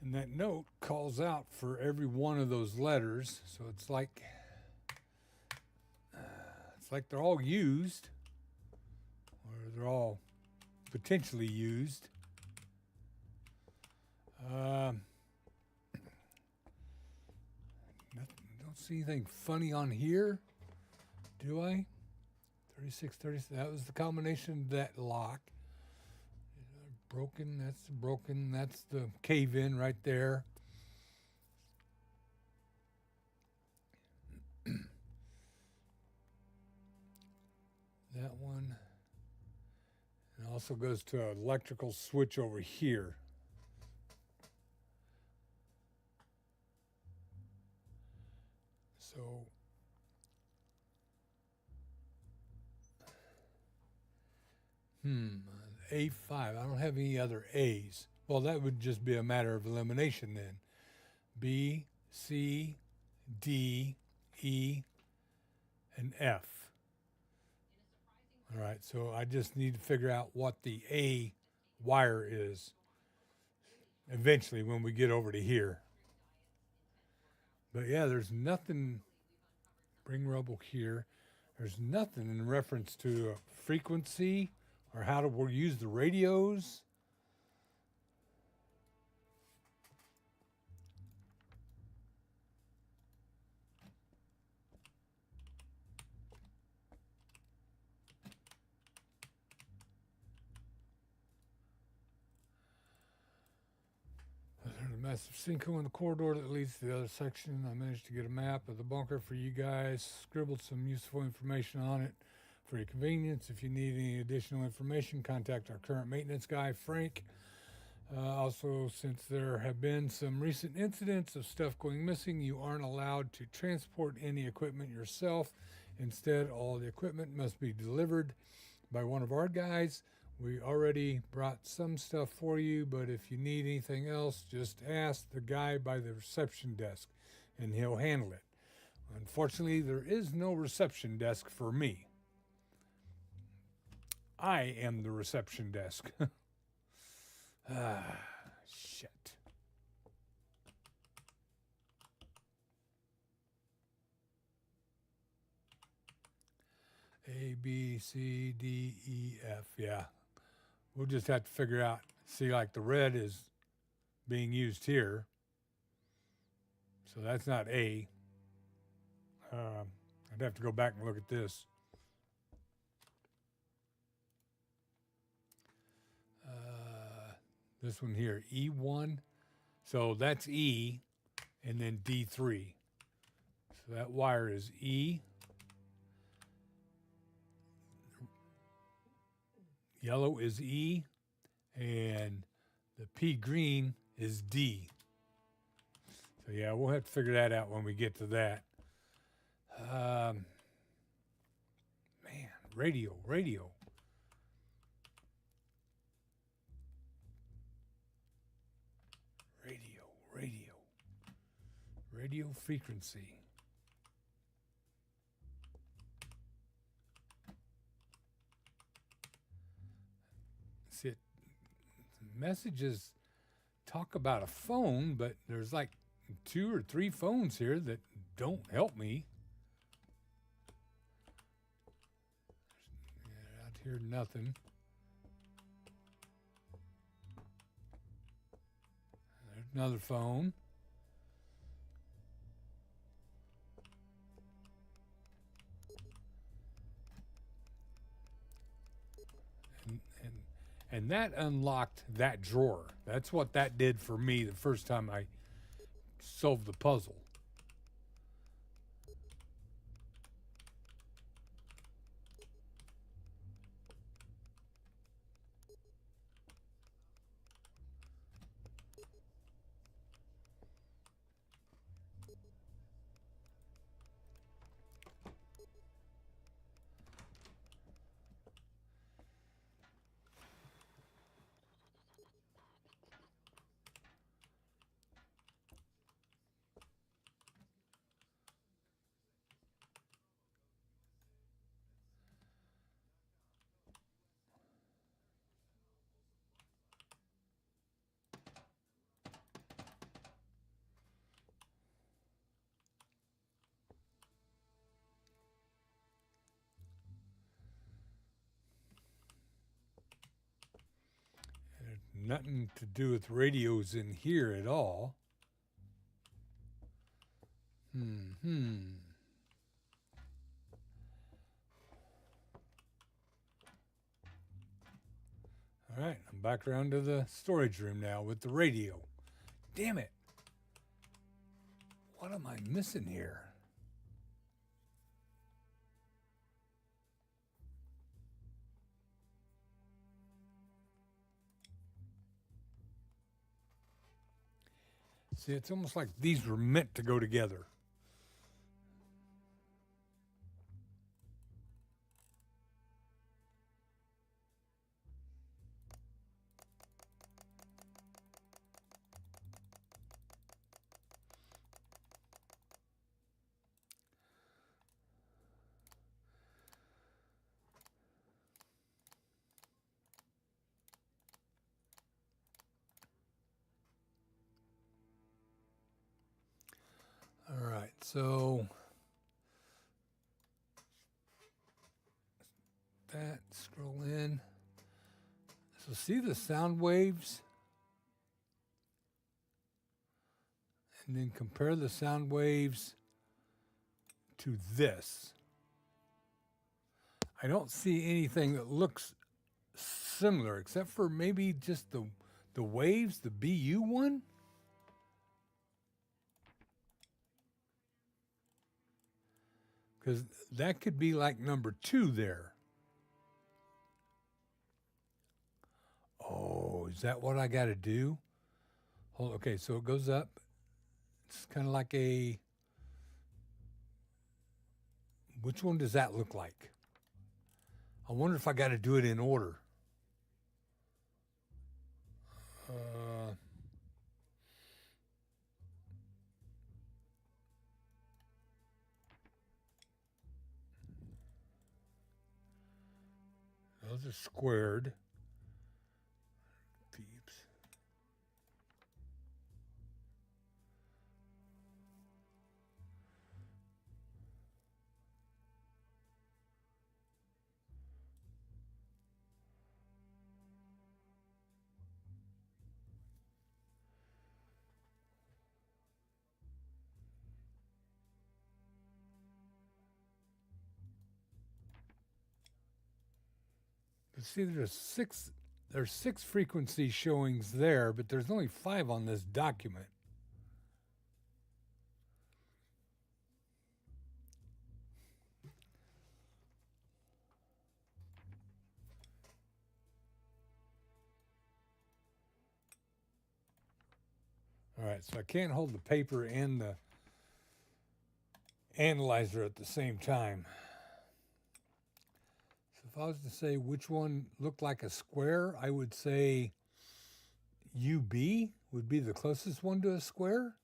And that note calls out for every one of those letters, so it's like they're all used, or they're all potentially used. Don't see anything funny on here, do I? 36, 37. That was the combination of that lock. Broken, that's the cave-in right there. That one. It also goes to an electrical switch over here. So A5. I don't have any other A's. Well, that would just be a matter of elimination then. B, C, D, E, and F. All right, so I just need to figure out what the A wire is eventually when we get over to here. But yeah, there's nothing, bring rubble here. There's nothing in reference to a frequency or how to use the radios. There's a massive sinkhole in the corridor that leads to the other section. I managed to get a map of the bunker for you guys, scribbled some useful information on it for your convenience. If you need any additional information, contact our current maintenance guy, Frank. Also, since there have been some recent incidents of stuff going missing, you aren't allowed to transport any equipment yourself. Instead, all the equipment must be delivered by one of our guys. We already brought some stuff for you, but if you need anything else, just ask the guy by the reception desk, and he'll handle it. Unfortunately, there is no reception desk for me. I am the reception desk. Shit. A, B, C, D, E, F. Yeah. We'll just have to figure out, see, like the red is being used here. So that's not A. I'd have to go back and look at this. This one here, E1. So that's E, and then D3. So that wire is E. Yellow is E, and the P green is D. So yeah, we'll have to figure that out when we get to that. Man, radio. Radio frequency. See, messages talk about a phone, but there's like 2 or 3 phones here that don't help me. Out here, nothing. Another phone. And, and, and that unlocked that drawer. That's what that did for me the first time I solved the puzzle. Nothing to do with radios in here at all. All right, I'm back around to the storage room now with the radio. Damn it. What am I missing here? See, it's almost like these were meant to go together. All right, so that, scroll in. So see the sound waves? And then compare the sound waves to this. I don't see anything that looks similar except for maybe just the waves, the BU one. Because that could be like number 2 there. Oh, is that what I got to do? Hold, okay, so it goes up. It's kind of like a... Which one does that look like? I wonder if I got to do it in order. Those are squared. Peeps. But see, there's six frequency showings there, but there's only 5 on this document. All right, so I can't hold the paper and the analyzer at the same time. So if I was to say which one looked like a square, I would say UB would be the closest one to a square.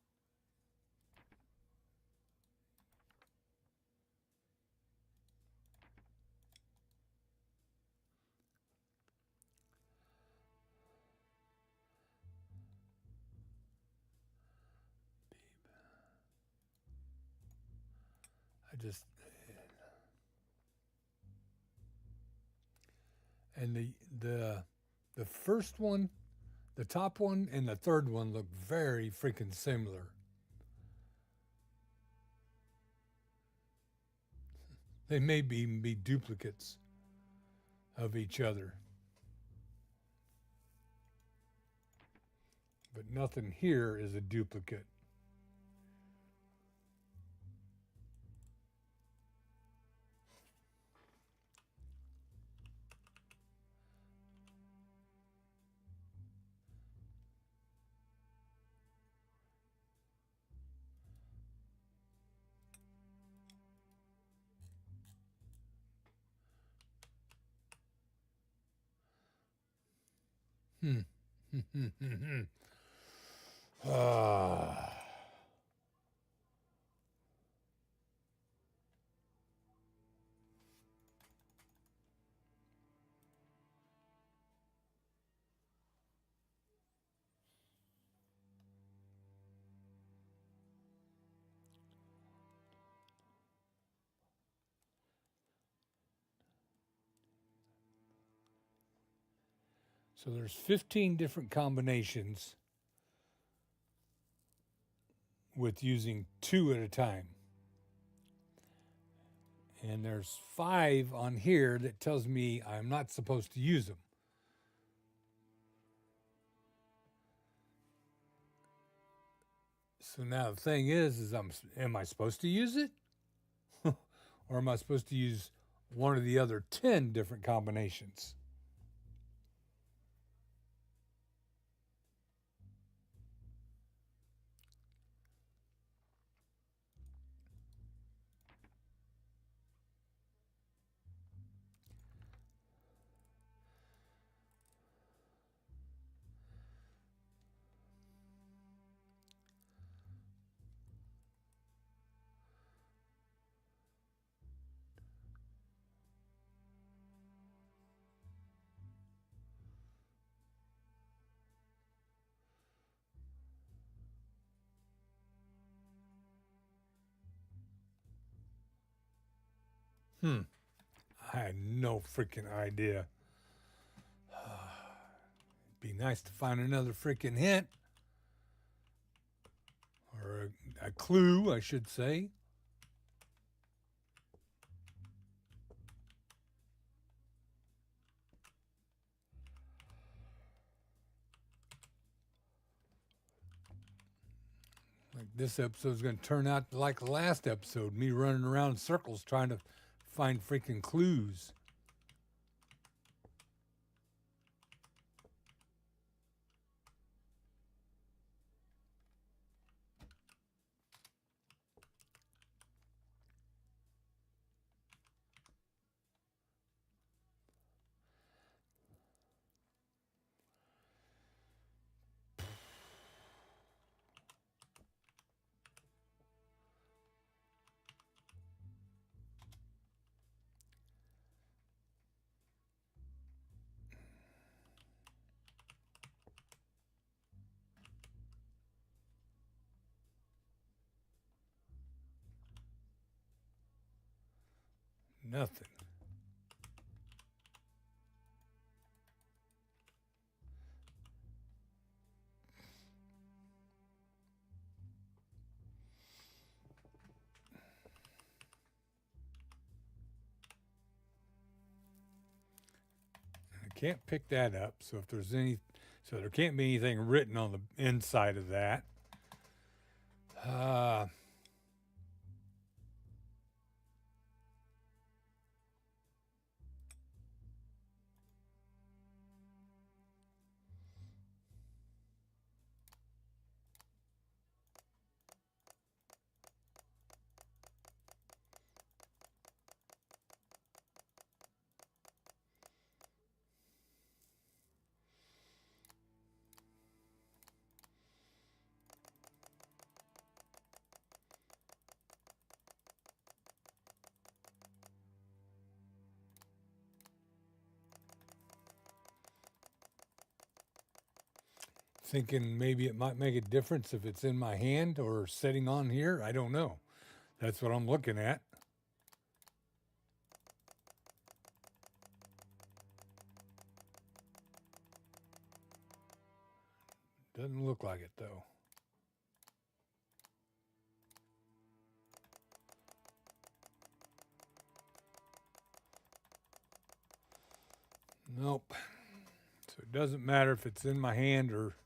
And the first one, The top one and the third one look very freaking similar. They may even be duplicates of each other. But nothing here is a duplicate. Ah. So there's 15 different combinations with using 2 at a time. And there's 5 on here that tells me I'm not supposed to use them. So now the thing is am I supposed to use it? Or am I supposed to use one of the other 10 different combinations? I had no freaking idea. It'd be nice to find another freaking hint. Or a clue, I should say. Like this episode's going to turn out like the last episode, me running around in circles trying to find freaking clues. Nothing. I can't pick that up. So if there's so there can't be anything written on the inside of that. Thinking maybe it might make a difference if it's in my hand or sitting on here. I don't know. That's what I'm looking at. Doesn't look like it, though. Nope. So it doesn't matter if it's in my hand or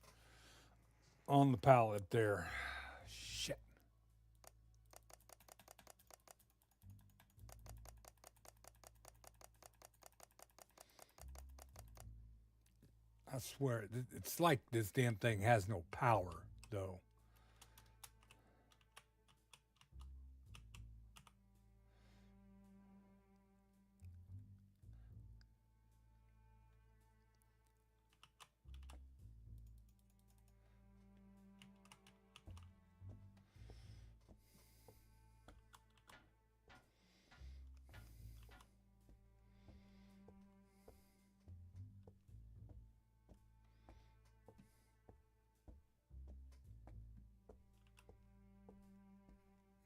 on the pallet there. Shit. I swear, it's like this damn thing has no power, though.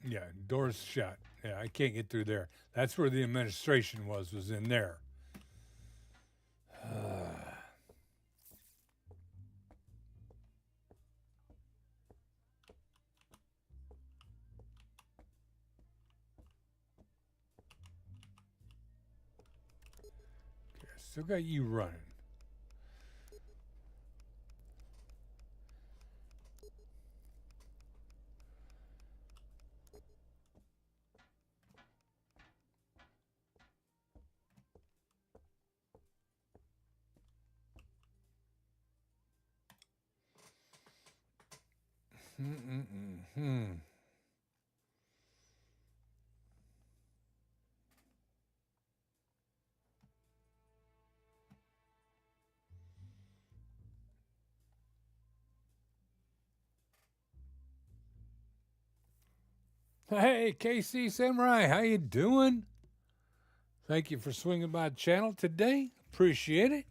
Yeah, door's shut. Yeah, I can't get through there. That's where the administration was in there. Okay, still got you running. Mm-mm-mm-hmm. Hey, KC Samurai, how you doing? Thank you for swinging by the channel today. Appreciate it.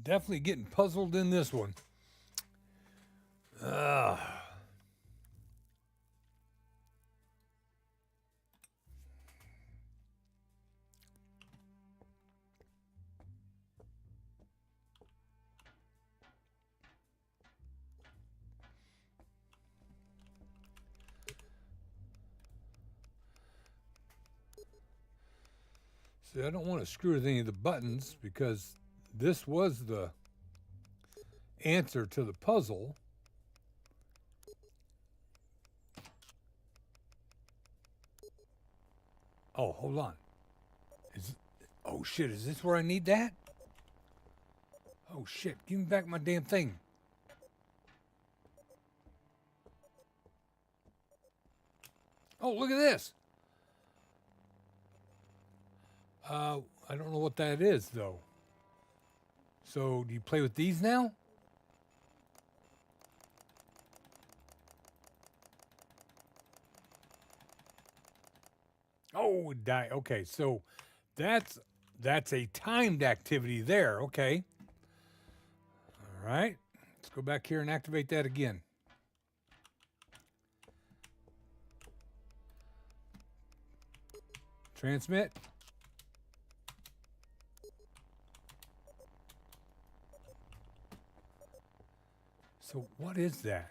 Definitely getting puzzled in this one. See, I don't want to screw with any of the buttons because this was the answer to the puzzle. Oh, hold on. Oh shit, is this where I need that? Oh shit, give me back my damn thing. Oh, look at this. I don't know what that is though. So, do you play with these now? Oh, die. Okay, so that's a timed activity there. Okay. All right. Let's go back here and activate that again. Transmit. So what is that?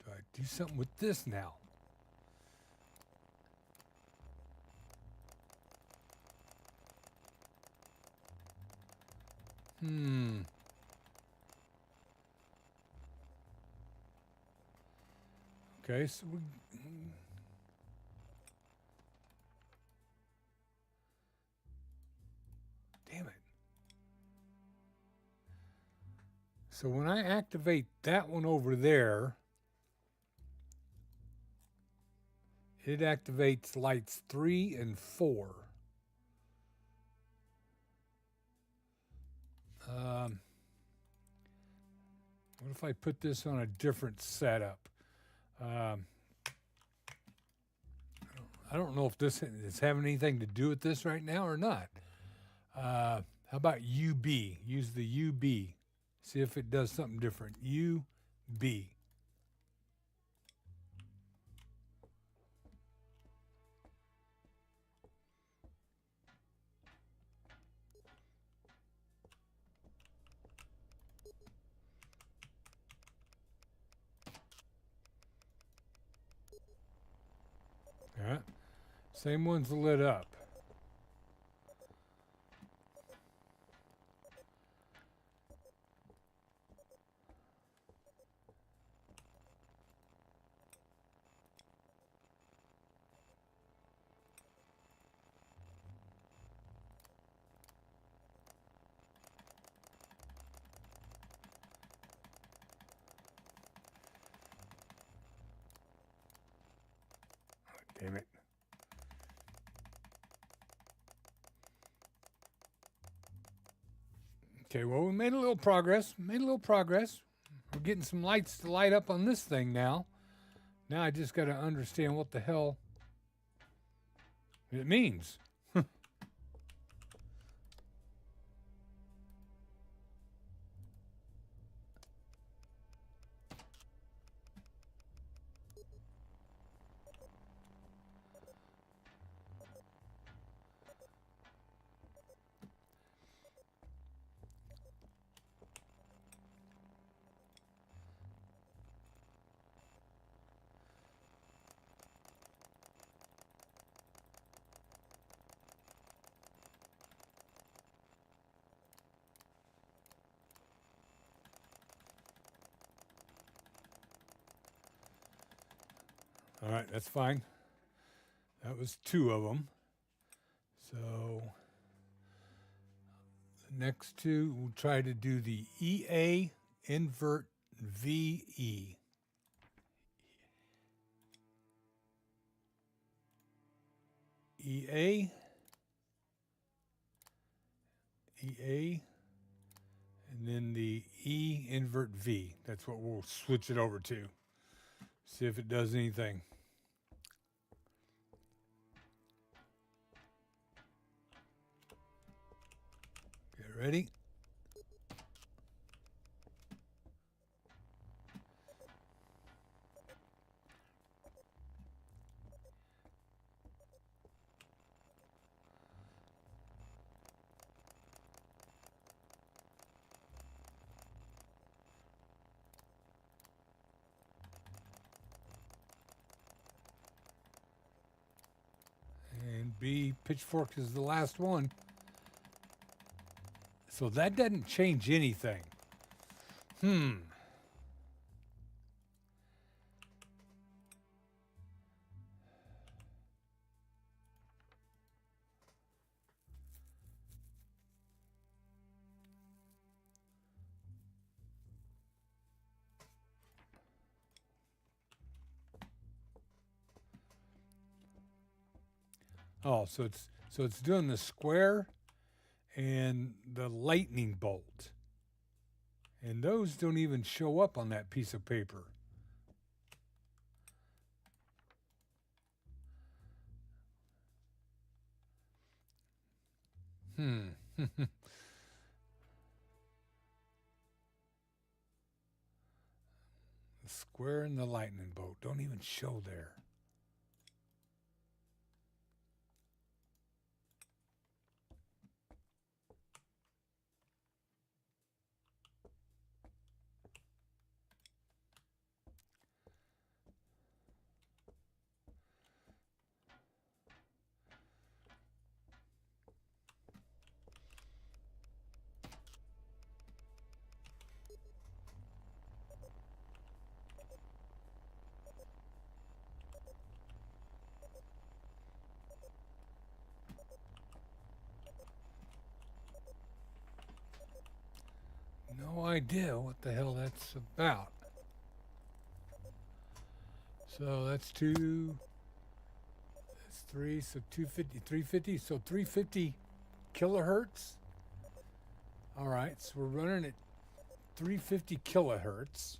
Do I do something with this now? Okay, so we... Damn it. So when I activate that one over there, it activates lights 3 and 4. What if I put this on a different setup? I don't know if this is having anything to do with this right now or not. How about UB? Use the UB. See if it does something different. UB. Yeah. Same one's lit up. Damn it. Okay, well, we made a little progress. We're getting some lights to light up on this thing now. Now I just got to understand what the hell it means. All right, that's fine. That was 2 of them. So the next 2, we'll try to do the EA invert VE. EA, EA, and then the E invert V. That's what we'll switch it over to. See if it does anything. Get ready. And B, pitchfork is the last one. So that doesn't change anything. Oh, so it's doing the square and the lightning bolt. And those don't even show up on that piece of paper. The square and the lightning bolt don't even show there. No idea what the hell that's about. So that's 2, that's 3, so 250, 350, so 350 kilohertz. All right, so we're running at 350 kilohertz.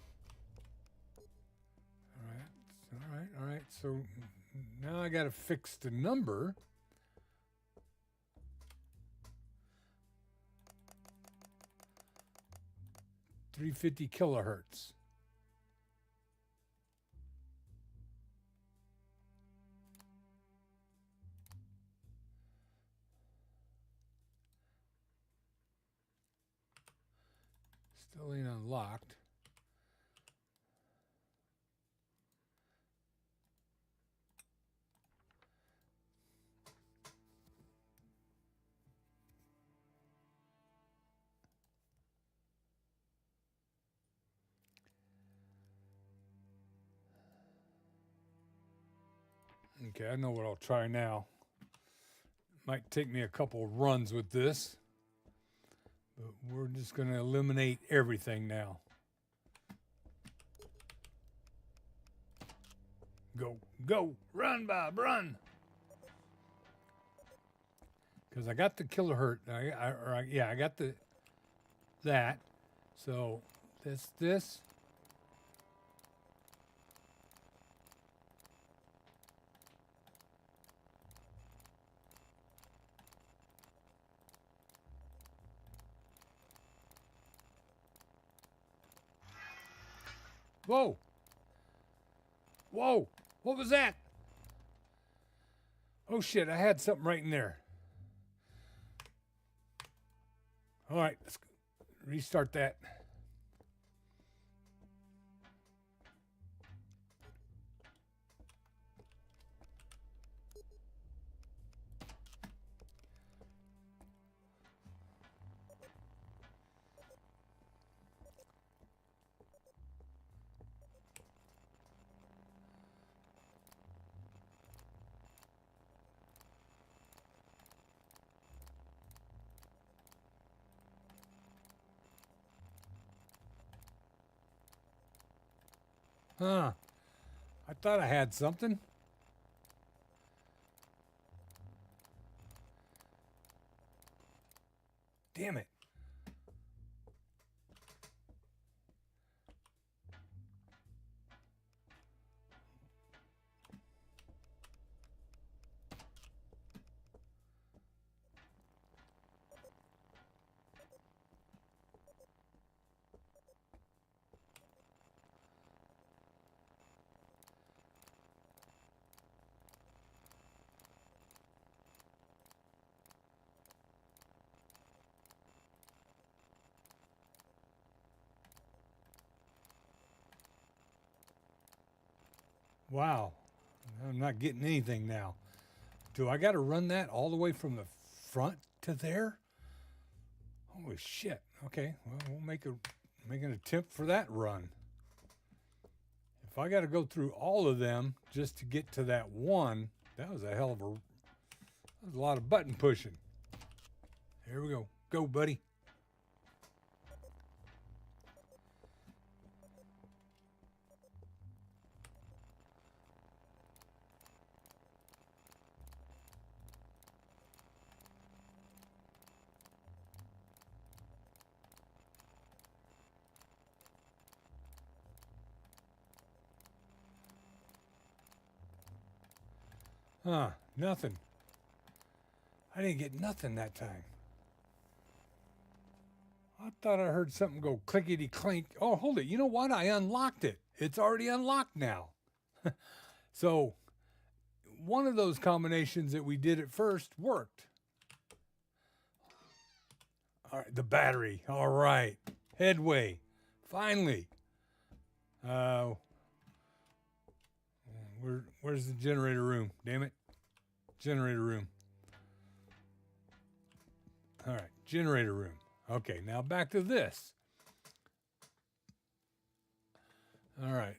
All right. So now I got to fix the number. .350 kilohertz. Still ain't unlocked. Okay, I know what I'll try now. Might take me a couple runs with this, but we're just going to eliminate everything now. Go, go, run, Bob, run! Because I got the kilohertz. I got that. So this. Whoa! Whoa! What was that? Oh shit! I had something right in there. All right, let's restart that. Huh. I thought I had something. Damn it. Wow. I'm not getting anything now. Do I got to run that all the way from the front to there? Holy shit. Okay, well, we'll make an attempt for that run. If I got to go through all of them just to get to that one, that was a hell of a lot of button pushing. Here we go. Go, buddy. Huh, nothing. I didn't get nothing that time. I thought I heard something go clickety clink. Oh, hold it. You know what? I unlocked it. It's already unlocked now. So, one of those combinations that we did at first worked. All right, the battery. All right. Headway. Finally. Where's the generator room? Damn it. Generator room. All right, generator room. Okay, now back to this. All right.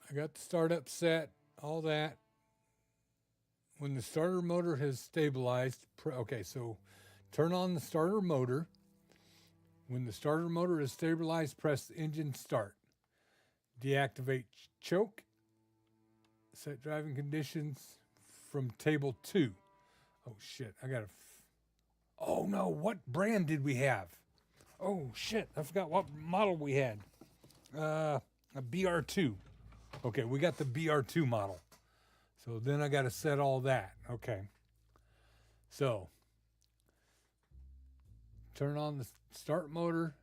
I got the startup set, all that. When the starter motor has stabilized, okay, so turn on the starter motor. When the starter motor is stabilized, press the engine start. Deactivate choke. Set driving conditions from table 2. Oh shit, I gotta. Oh no, what brand did we have? Oh shit, I forgot what model we had. A BR2. Okay, we got the BR2 model. So then I gotta set all that. Okay. So turn on the start motor.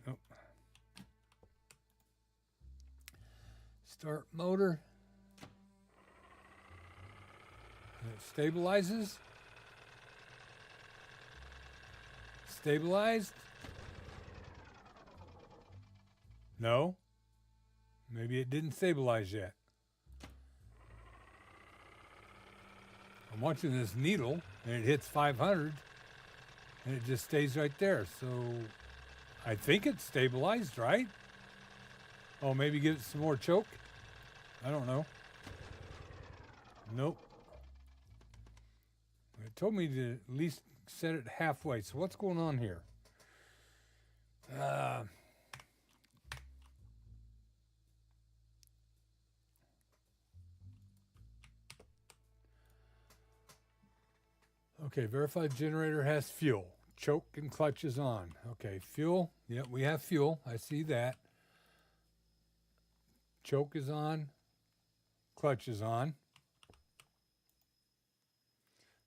Oh. Start motor. And it stabilizes. Stabilized. No. Maybe it didn't stabilize yet. I'm watching this needle and it hits 500 and it just stays right there. So I think it's stabilized, right? Oh, maybe give it some more choke. I don't know. Nope. It told me to at least set it halfway. So what's going on here? Okay, verified generator has fuel. Choke and clutch is on. Okay, fuel. Yep, we have fuel. I see that. Choke is on. Clutch is on.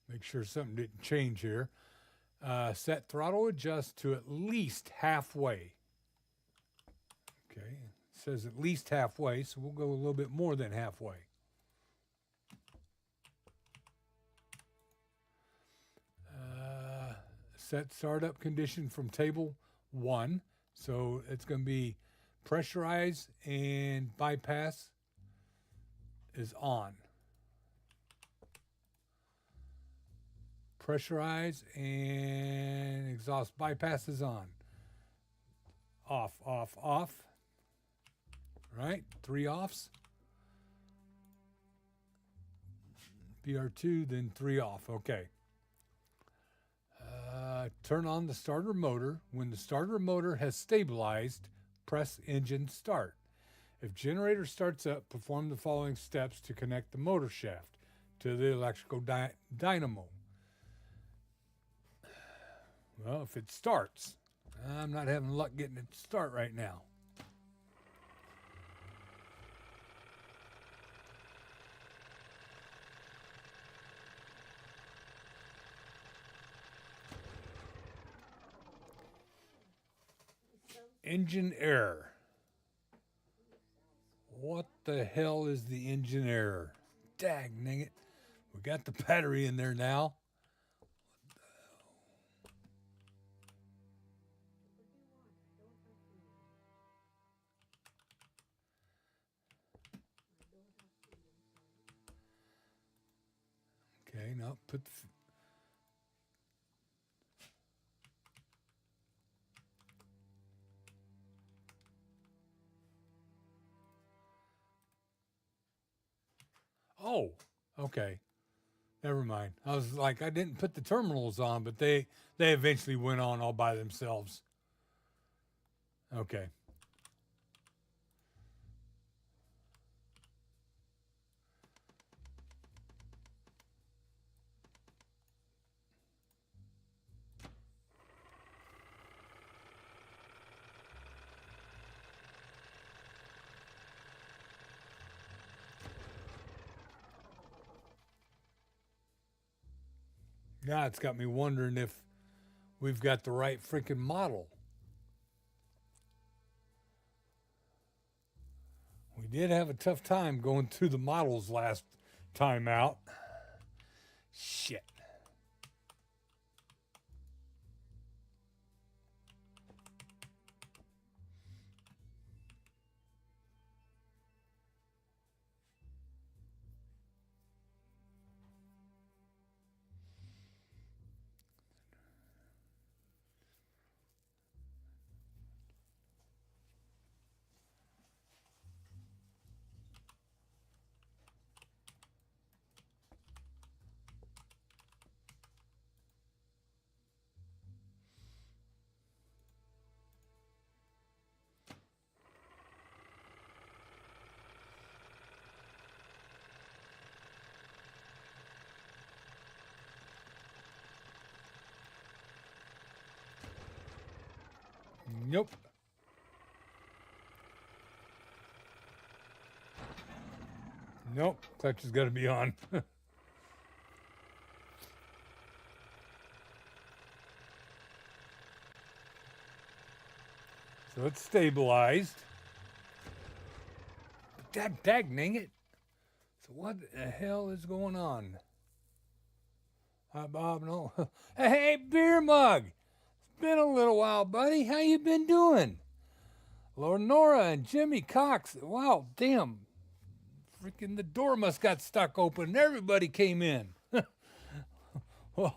Make sure something didn't change here. Set throttle adjust to at least halfway. Okay, it says at least halfway, so we'll go a little bit more than halfway. Set startup condition from table 1. So it's going to be pressurize and bypass is on. Pressurize and exhaust bypass is on. Off, off, off. Right? 3 offs. BR2, then 3 off. Okay. Turn on the starter motor. When the starter motor has stabilized, press engine start. If generator starts up, perform the following steps to connect the motor shaft to the electrical dynamo. Well, if it starts, I'm not having luck getting it to start right now. Engine error. What the hell is the engine error? Dang it. We got the battery in there now. Okay, now put the... Oh, okay. Never mind. I was like, I didn't put the terminals on, but they eventually went on all by themselves. Okay. Now it's got me wondering if we've got the right freaking model. We did have a tough time going through the models last time out. Shit. Nope. Nope. Clutch has got to be on. So it's stabilized. Dang it. So what the hell is going on? Hi, Bob. No. Hey, beer mug. It's been a little while, buddy. How you been doing? Lenora and Jimmy Cox. Wow, damn. Freaking the door must got stuck open. Everybody came in. Well,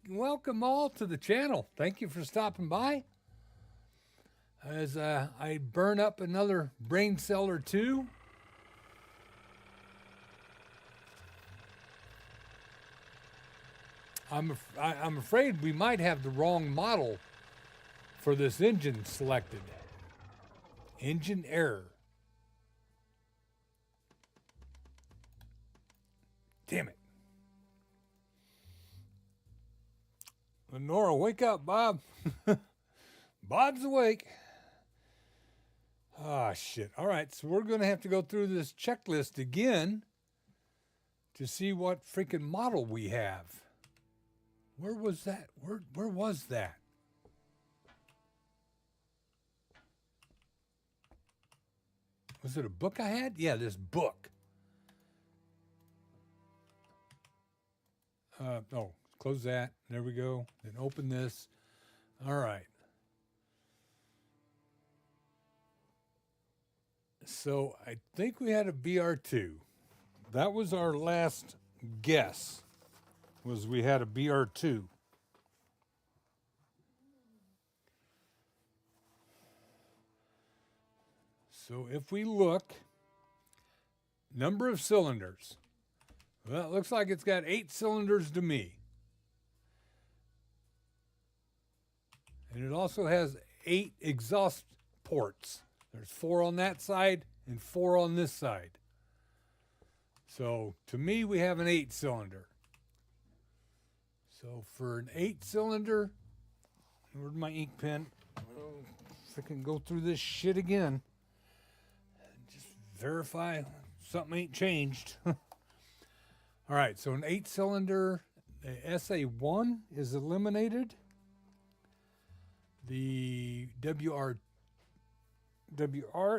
welcome all to the channel. Thank you for stopping by. As I burn up another brain cell or two. I'm afraid we might have the wrong model for this engine selected. Engine error. Damn it. Lenora, wake up, Bob. Bob's awake. Ah, shit. All right, so we're going to have to go through this checklist again to see what freaking model we have. Where was that? Where was that? Was it a book I had? Yeah, this book. Oh, close that. There we go. Then open this. All right. So I think we had a BR2. That was our last guess, was we had a BR2. So if we look, number of cylinders. Well, it looks like it's got 8 cylinders to me. And it also has 8 exhaust ports. There's 4 on that side and 4 on this side. So to me, we have an 8-cylinder. So for an 8-cylinder, where's my ink pen? Oh, if I can go through this shit again. Just verify something ain't changed. All right, so an 8-cylinder, the SA1 is eliminated. The WR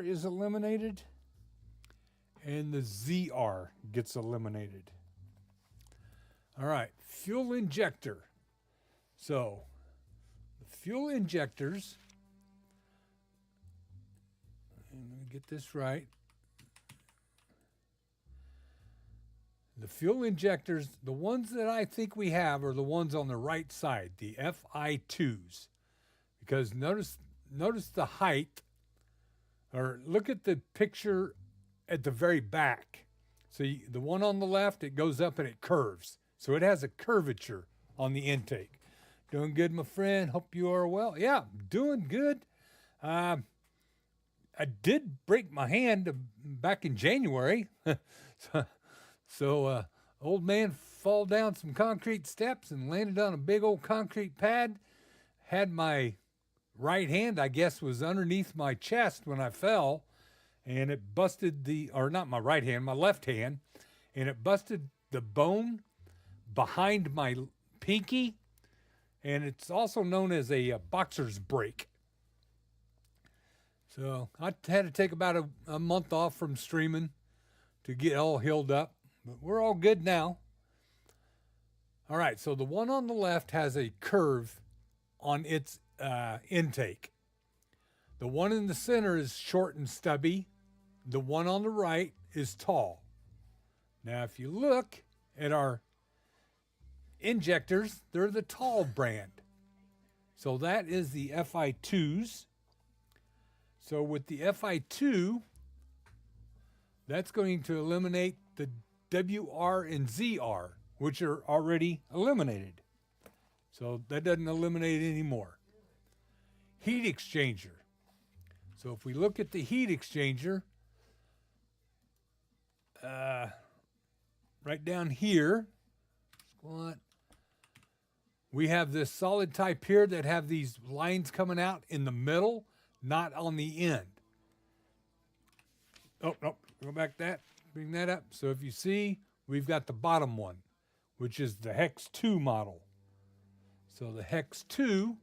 is eliminated. And the ZR gets eliminated. All right, fuel injector. So, the fuel injectors, and let me get this right. The fuel injectors, the ones that I think we have are the ones on the right side, the FI2s. Because notice the height, or look at the picture at the very back. So the one on the left, it goes up and it curves. So it has a curvature on the intake. Doing good, my friend. Hope you are well. Yeah, doing good. I did break my hand back in January. So old man fall down some concrete steps and landed on a big old concrete pad. Had my right hand, I guess, was underneath my chest when I fell. And it busted not my right hand, my left hand. And it busted the bone behind my pinky. And it's also known as a boxer's break. So I had to take about a month off from streaming to get all healed up. But we're all good now. All right, so the one on the left has a curve on its intake. The one in the center is short and stubby. The one on the right is tall. Now, if you look at our injectors, they're the tall brand. So that is the FI2s. So with the FI2, that's going to eliminate the WR and ZR, which are already eliminated. So that doesn't eliminate anymore. Heat exchanger. So if we look at the heat exchanger, right down here, we have this solid type here that have these lines coming out in the middle, not on the end. Oh, no, go back that, bring that up. So if you see, we've got the bottom one, which is the Hex 2 model. So the Hex 2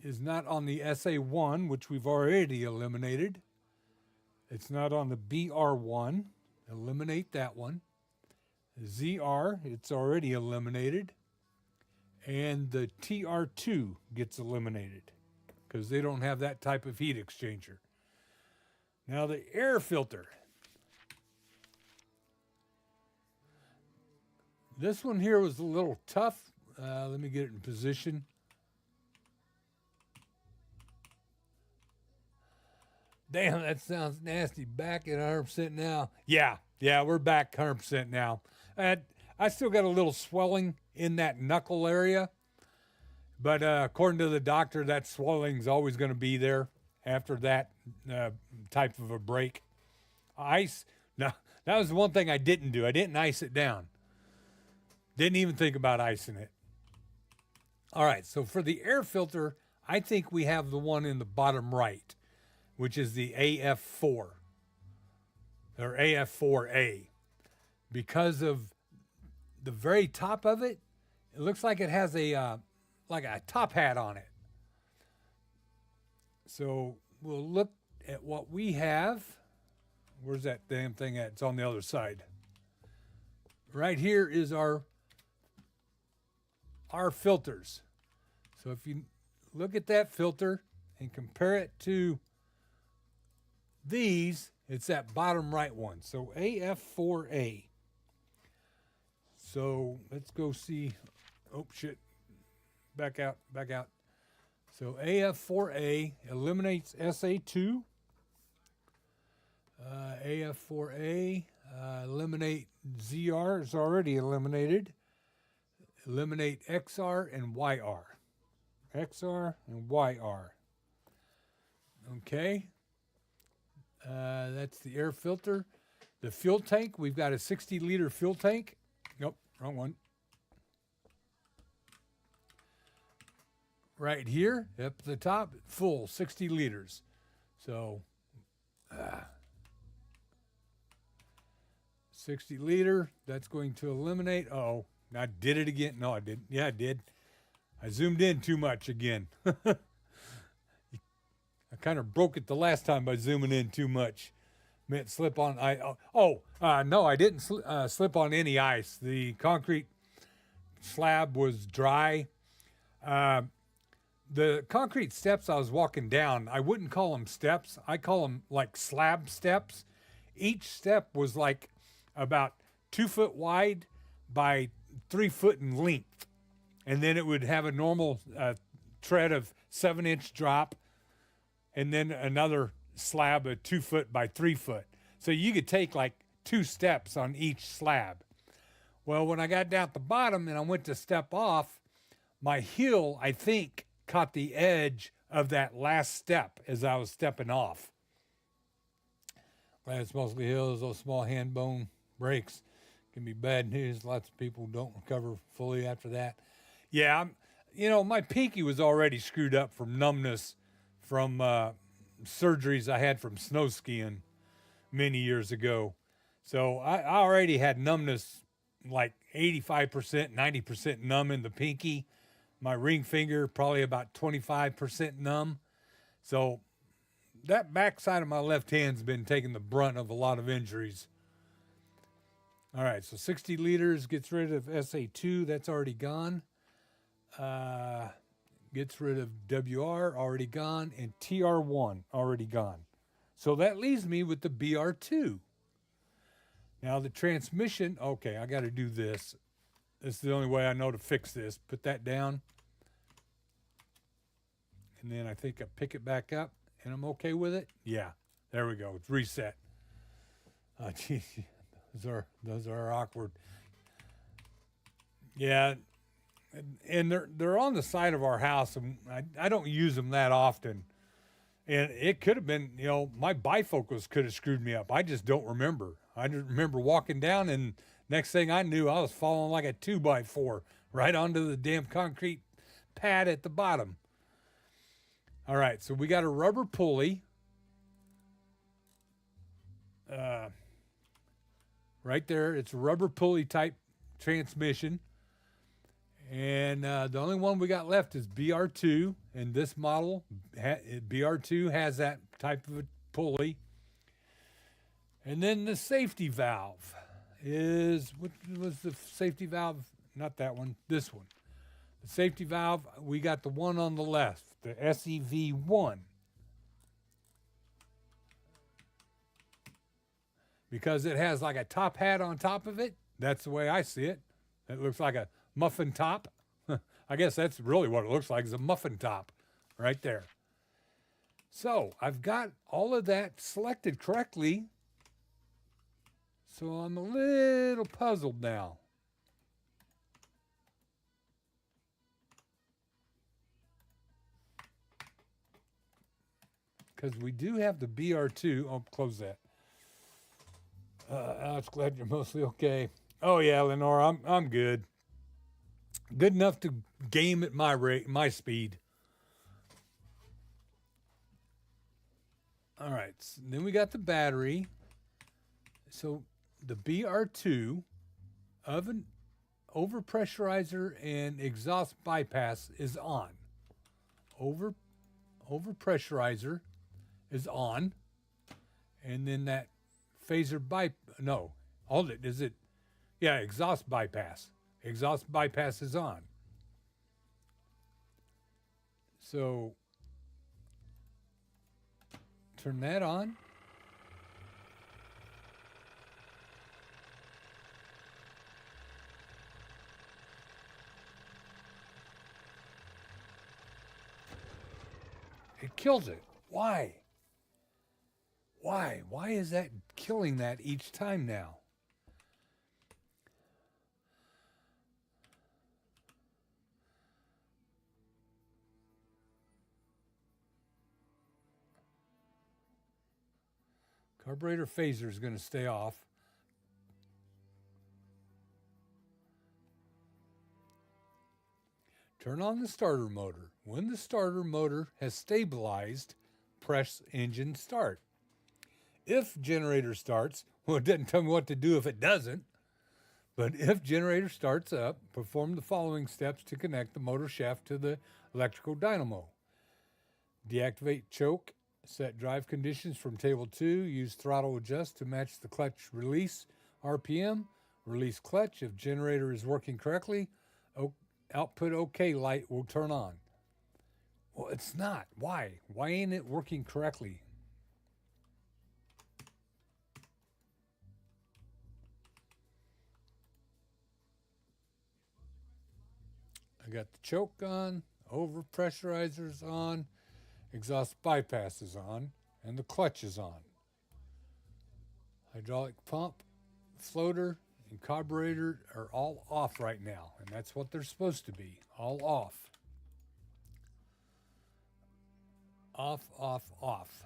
is not on the SA1, which we've already eliminated. It's not on the BR1. Eliminate that one. The ZR, it's already eliminated. And the TR2 gets eliminated because they don't have that type of heat exchanger. Now the air filter. This one here was a little tough. Let me get it in position. Damn, that sounds nasty. Back at 100% now. Yeah, we're back 100% now. I still got a little swelling in that knuckle area, but according to the doctor, that swelling's always going to be there after that type of a break. Ice, no, that was the one thing I didn't do. I didn't ice it down. Didn't even think about icing it. All right, so for the air filter, I think we have the one in the bottom right, which is the AF4 or AF4A. Because of the very top of it, it looks like it has a like a top hat on it. So we'll look at what we have. Where's that damn thing at? It's on the other side. Right here is our filters. So if you look at that filter and compare it to these, it's that bottom right one. So AF4A. So let's go see. Oh, shit. Back out. So AF4A eliminates SA2. AF4A eliminate ZR is already eliminated. Eliminate XR and YR. XR and YR. Okay. That's the air filter. The fuel tank, we've got a 60-liter fuel tank. Nope, wrong one. Right here, up at the top, full 60 liters. So, 60 liter, that's going to eliminate. Oh, I did it again. No, I didn't. Yeah, I did. I zoomed in too much again. I kind of broke it the last time by zooming in too much. Meant slip on. No, I didn't slip on any ice. The concrete slab was dry. The concrete steps I was walking down, I wouldn't call them steps. I call them like slab steps. Each step was like about 2 foot wide by 3 foot in length. And then it would have a normal tread of 7-inch drop, and then another slab of 2 foot by 3 foot. So you could take like 2 steps on each slab. Well, when I got down at the bottom and I went to step off, my heel, I think, caught the edge of that last step as I was stepping off. Glad it's mostly hills, those small hand bone breaks can be bad news. Lots of people don't recover fully after that. Yeah, my pinky was already screwed up from numbness from surgeries I had from snow skiing many years ago. So I already had numbness like 85%, 90% numb in the pinky. My ring finger probably about 25% numb. So that backside of my left hand's been taking the brunt of a lot of injuries. All right, so 60 liters gets rid of SA2. That's already gone. Gets rid of WR, already gone, and TR1, already gone. So that leaves me with the BR2. Now the transmission, okay, I got to do this. This is the only way I know to fix this. Put that down. And then I think I pick it back up, and I'm okay with it. Yeah, there we go. It's reset. Oh, geez, those are awkward. Yeah, and they're on the side of our house, and I don't use them that often. And it could have been, my bifocals could have screwed me up. I just don't remember. I just remember walking down, and next thing I knew, I was falling like a 2x4 right onto the damn concrete pad at the bottom. All right, so we got a rubber pulley. Right there, it's a rubber pulley type transmission. And the only one we got left is BR2, and this model, BR2, has that type of a pulley. And then the safety valve is, what was the safety valve? Not that one, this one. The safety valve, we got the one on the left, the SEV1. Because it has like a top hat on top of it, that's the way I see it. It looks like a muffin top. I guess that's really what it looks like, is a muffin top right there. So I've got all of that selected correctly. So I'm a little puzzled now. because we do have the BR2. Oh, close that. Alex, glad you're mostly okay. Oh yeah, Lenore, I'm good. Good enough to game at my rate, my speed. All right. So then we got the battery. So the BR2 oven overpressurizer and exhaust bypass is on. Over overpressurizer is on, and then that phaser by no, hold it. Is it? Yeah, exhaust bypass. Exhaust bypass is on. So turn that on. It kills it. Why? Why? Why is that killing that each time now? Carburetor phaser is going to stay off. Turn on the starter motor. When the starter motor has stabilized, press engine start. If generator starts, well, it doesn't tell me what to do if it doesn't, but if generator starts up, perform the following steps to connect the motor shaft to the electrical dynamo. Deactivate choke, set drive conditions from table 2, use throttle adjust to match the clutch release RPM, release clutch if generator is working correctly, output OK light will turn on. Well, it's not. Why? Why ain't it working correctly? I got the choke on, overpressurizer's on, exhaust bypass is on, and the clutch is on. Hydraulic pump, floater, and carburetor are all off right now, and that's what they're supposed to be, all off. Off, off, off.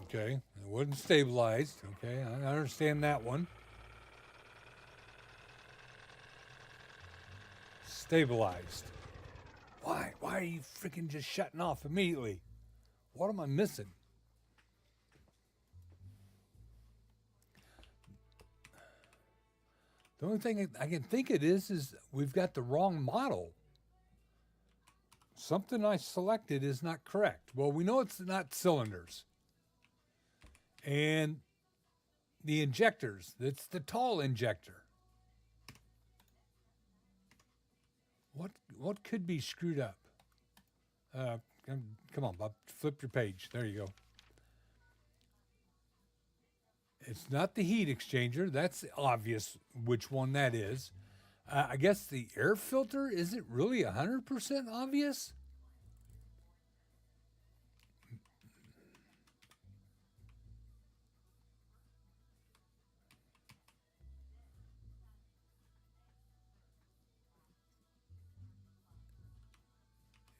Okay, it wasn't stabilized. Okay, I understand that one. Stabilized. Why? Why are you freaking just shutting off immediately? What am I missing? The only thing I can think it is we've got the wrong model. Something I selected is not correct. Well, we know it's not cylinders. And the injectors, it's the tall injector. What could be screwed up? Come on, Bob, flip your page. There you go. It's not the heat exchanger. That's obvious which one that is. I guess the air filter, is it really 100% obvious?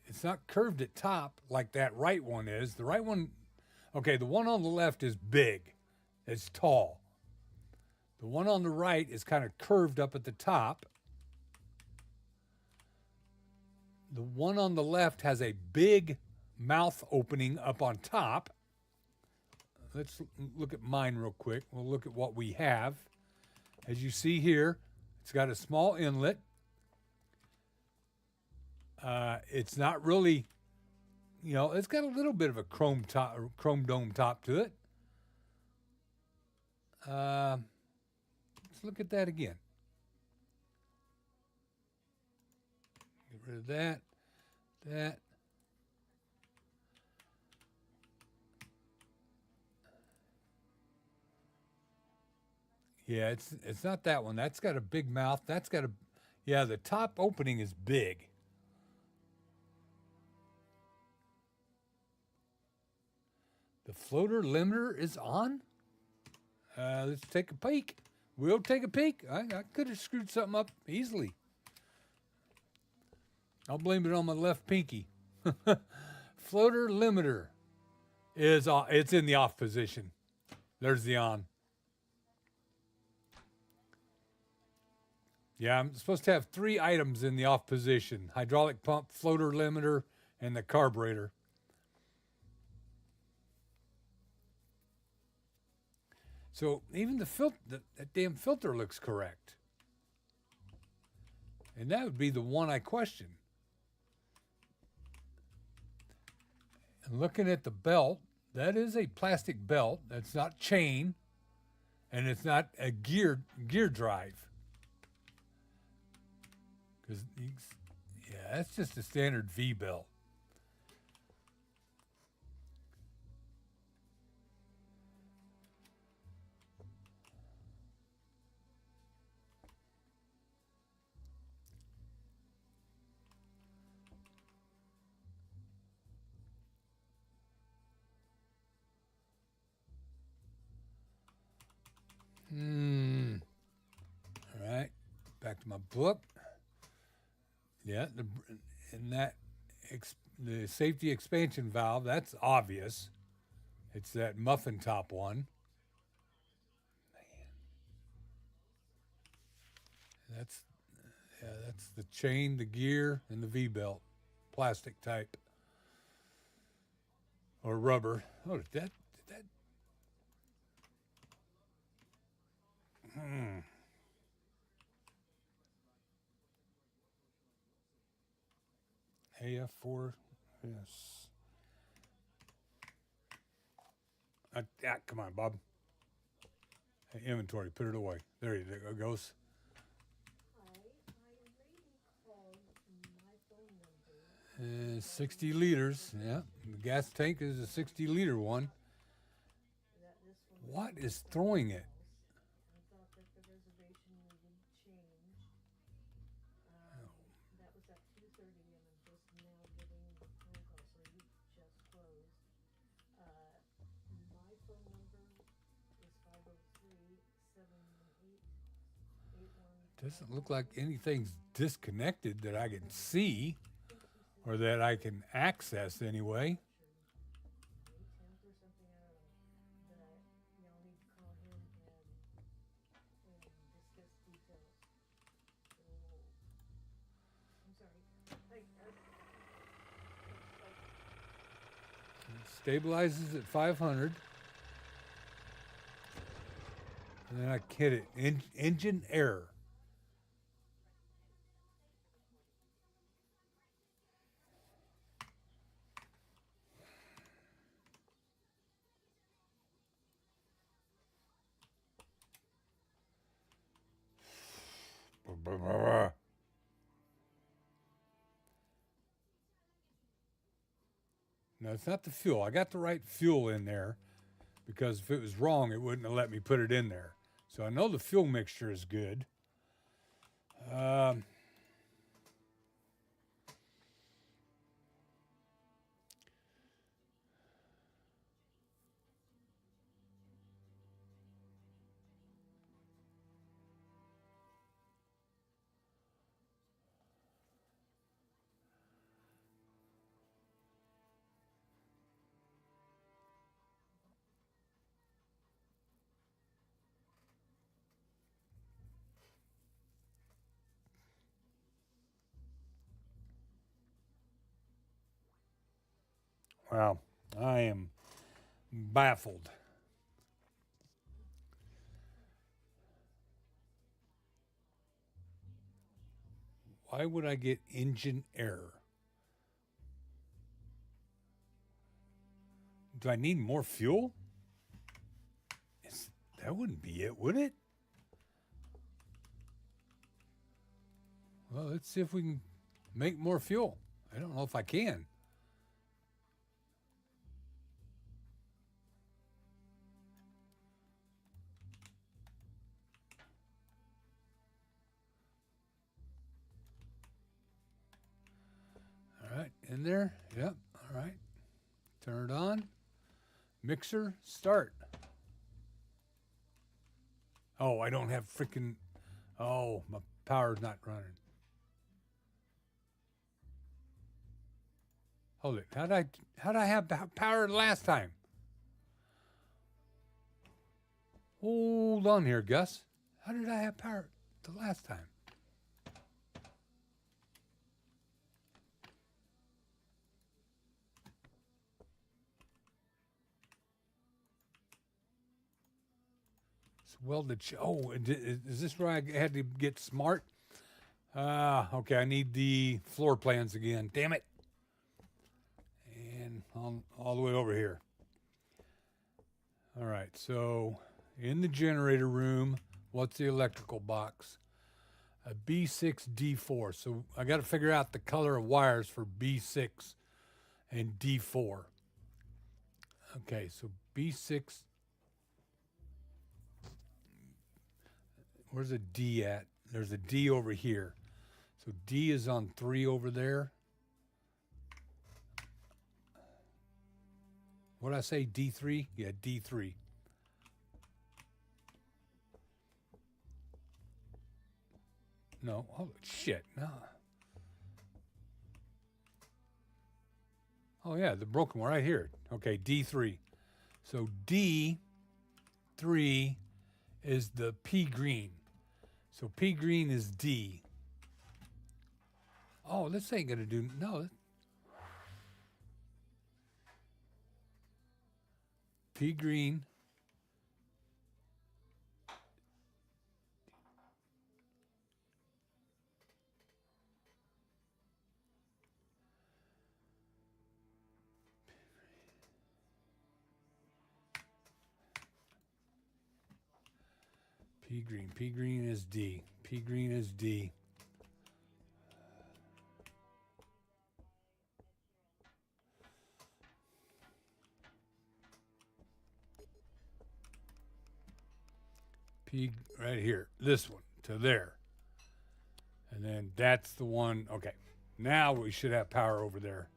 It's not curved at top like that right one is. The right one, okay, the one on the left is big. It's tall. The one on the right is kind of curved up at the top. The one on the left has a big mouth opening up on top. Let's look at mine real quick. We'll look at what we have. As you see here, it's got a small inlet. It's not really, it's got a little bit of a chrome dome top to it. Let's look at that again. Get rid of that. Yeah, it's not that one. That's got a big mouth. The top opening is big. The floater limiter is on? Let's take a peek. We'll take a peek. I could have screwed something up easily. I'll blame it on my left pinky. Floater limiter is it's in the off position. There's the on. Yeah, I'm supposed to have 3 items in the off position: hydraulic pump, floater limiter, and the carburetor. So even that damn filter looks correct. And that would be the one I question. And looking at the belt, that is a plastic belt. That's not chain, and it's not a gear drive. Because yeah, that's just a standard V belt. All right, back to my book. Yeah, the safety expansion valve, that's obvious. It's that muffin top one. Man. That's the chain, the gear, and the V belt. Plastic type. Or rubber. Oh, did that AF4, yes. Come on, Bob. Hey, inventory, put it away. There it goes. 60 liters, yeah. The gas tank is a 60-liter one. What is throwing it? Doesn't look like anything's disconnected that I can see or that I can access anyway. It stabilizes at 500. And then I hit it. Engine error. No, it's not the fuel. I got the right fuel in there because if it was wrong, it wouldn't have let me put it in there. So I know the fuel mixture is good. Wow, I am baffled. Why would I get engine error? Do I need more fuel? That wouldn't be it, would it? Well, let's see if we can make more fuel. I don't know if I can. All right, in there. Yep, all right. Turn it on. Mixer, start. Oh, I don't have freaking... Oh, my power's not running. Hold it. How'd I have power last time? Hold on here, Gus. How did I have power the last time? Welded. Oh, is this where I had to get smart? Okay. I need the floor plans again. Damn it. And all the way over here. All right. So in the generator room, what's the electrical box? A B6 D4. So I got to figure out the color of wires for B6 and D4. Okay. So B6. Where's a D at? There's a D over here. So D is on 3 over there. What did I say? D3? Yeah, D3. No. Oh, shit. No. Oh, yeah, the broken one right here. Okay, D3. So D3 is the P green. So P green is D. Oh, this ain't gonna do no. P green. P green. P green is D. P green is D. P right here. This one to there. And then that's the one. Okay. Now we should have power over there.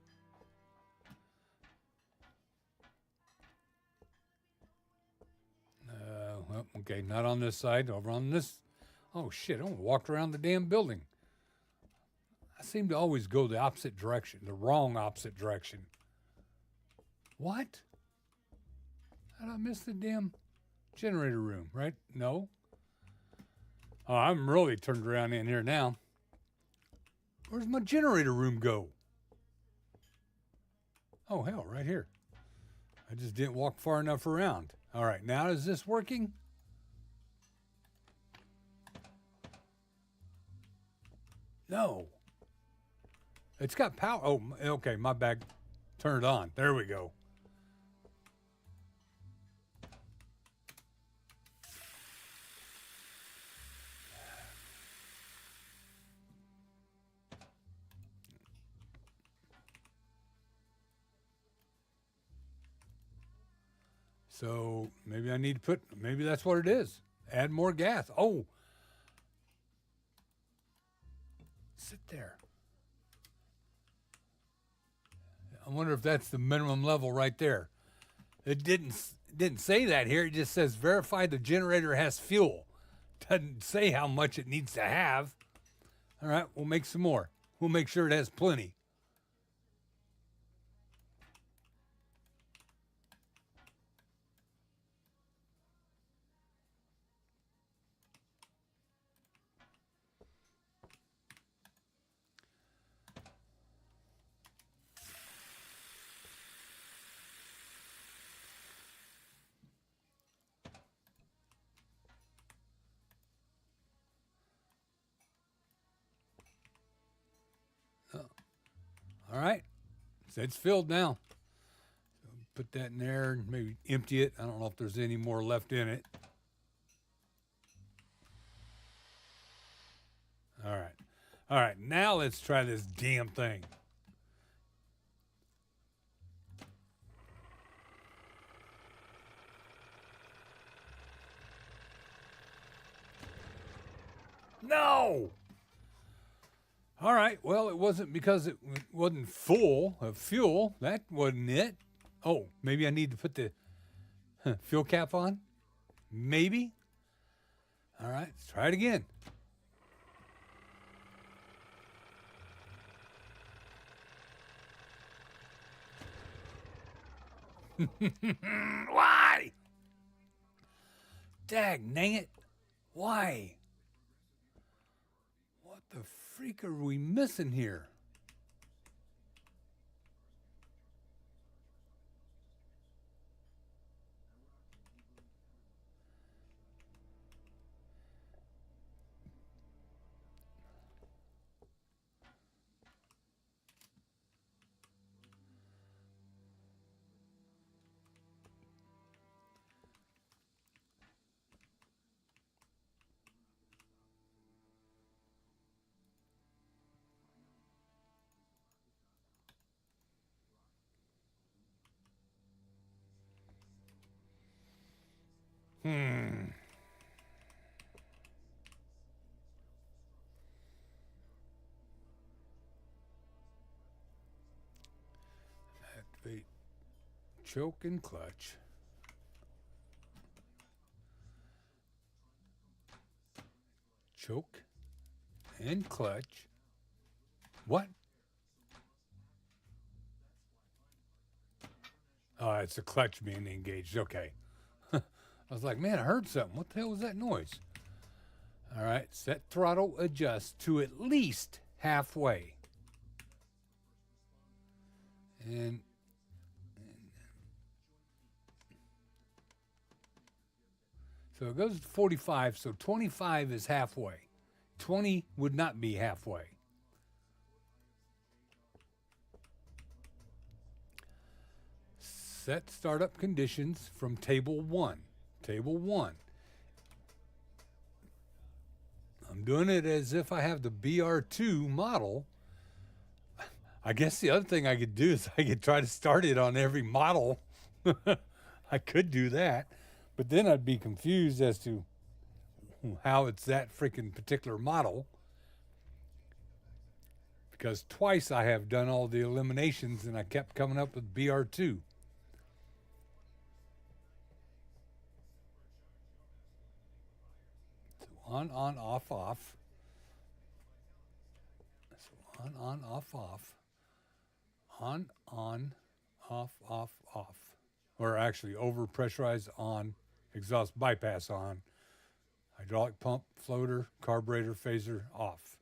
Well, okay, not on this side, over on this. Oh, shit, I walked around the damn building. I seem to always go the opposite direction, the wrong opposite direction. What? How did I miss the damn generator room, right? No. Oh, I'm really turned around in here now. Where's my generator room go? Oh, hell, right here. I just didn't walk far enough around. All right, now is this working? No. It's got power. Oh, okay, my bad. Turn it on. There we go. So maybe I need to put, maybe that's what it is. Add more gas. Oh. Sit there. I wonder if that's the minimum level right there. It didn't say that here. It just says verify the generator has fuel. Doesn't say how much it needs to have. All right, we'll make some more. We'll make sure it has plenty. All right, so it's filled now. So put that in there and maybe empty it. I don't know if there's any more left in it. All right. All right, now let's try this damn thing. No! All right, well, it wasn't because it wasn't full of fuel. That wasn't it. Oh, maybe I need to put the Fuel cap on? Maybe. All right, let's try it again. Why? Dag dang it. Why? What the freak are we missing here? Hmm. Activate choke and clutch. Choke and clutch. What? Oh, it's the clutch being engaged. Okay. I was like, man, I heard something. What the hell was that noise? All right, set throttle adjust to at least halfway. And so it goes to 45, so 25 is halfway. 20 would not be halfway. Set startup conditions from table 1. Table 1. I'm doing it as if I have the BR2 model. I guess the other thing I could do is I could try to start it on every model. I could do that, but then I'd be confused as to how it's that freaking particular model. Because twice I have done all the eliminations and I kept coming up with BR2. So on, off, off. So on, off, off. On, off, off. Or actually over pressurized on, exhaust bypass on, hydraulic pump, floater, carburetor, phaser off.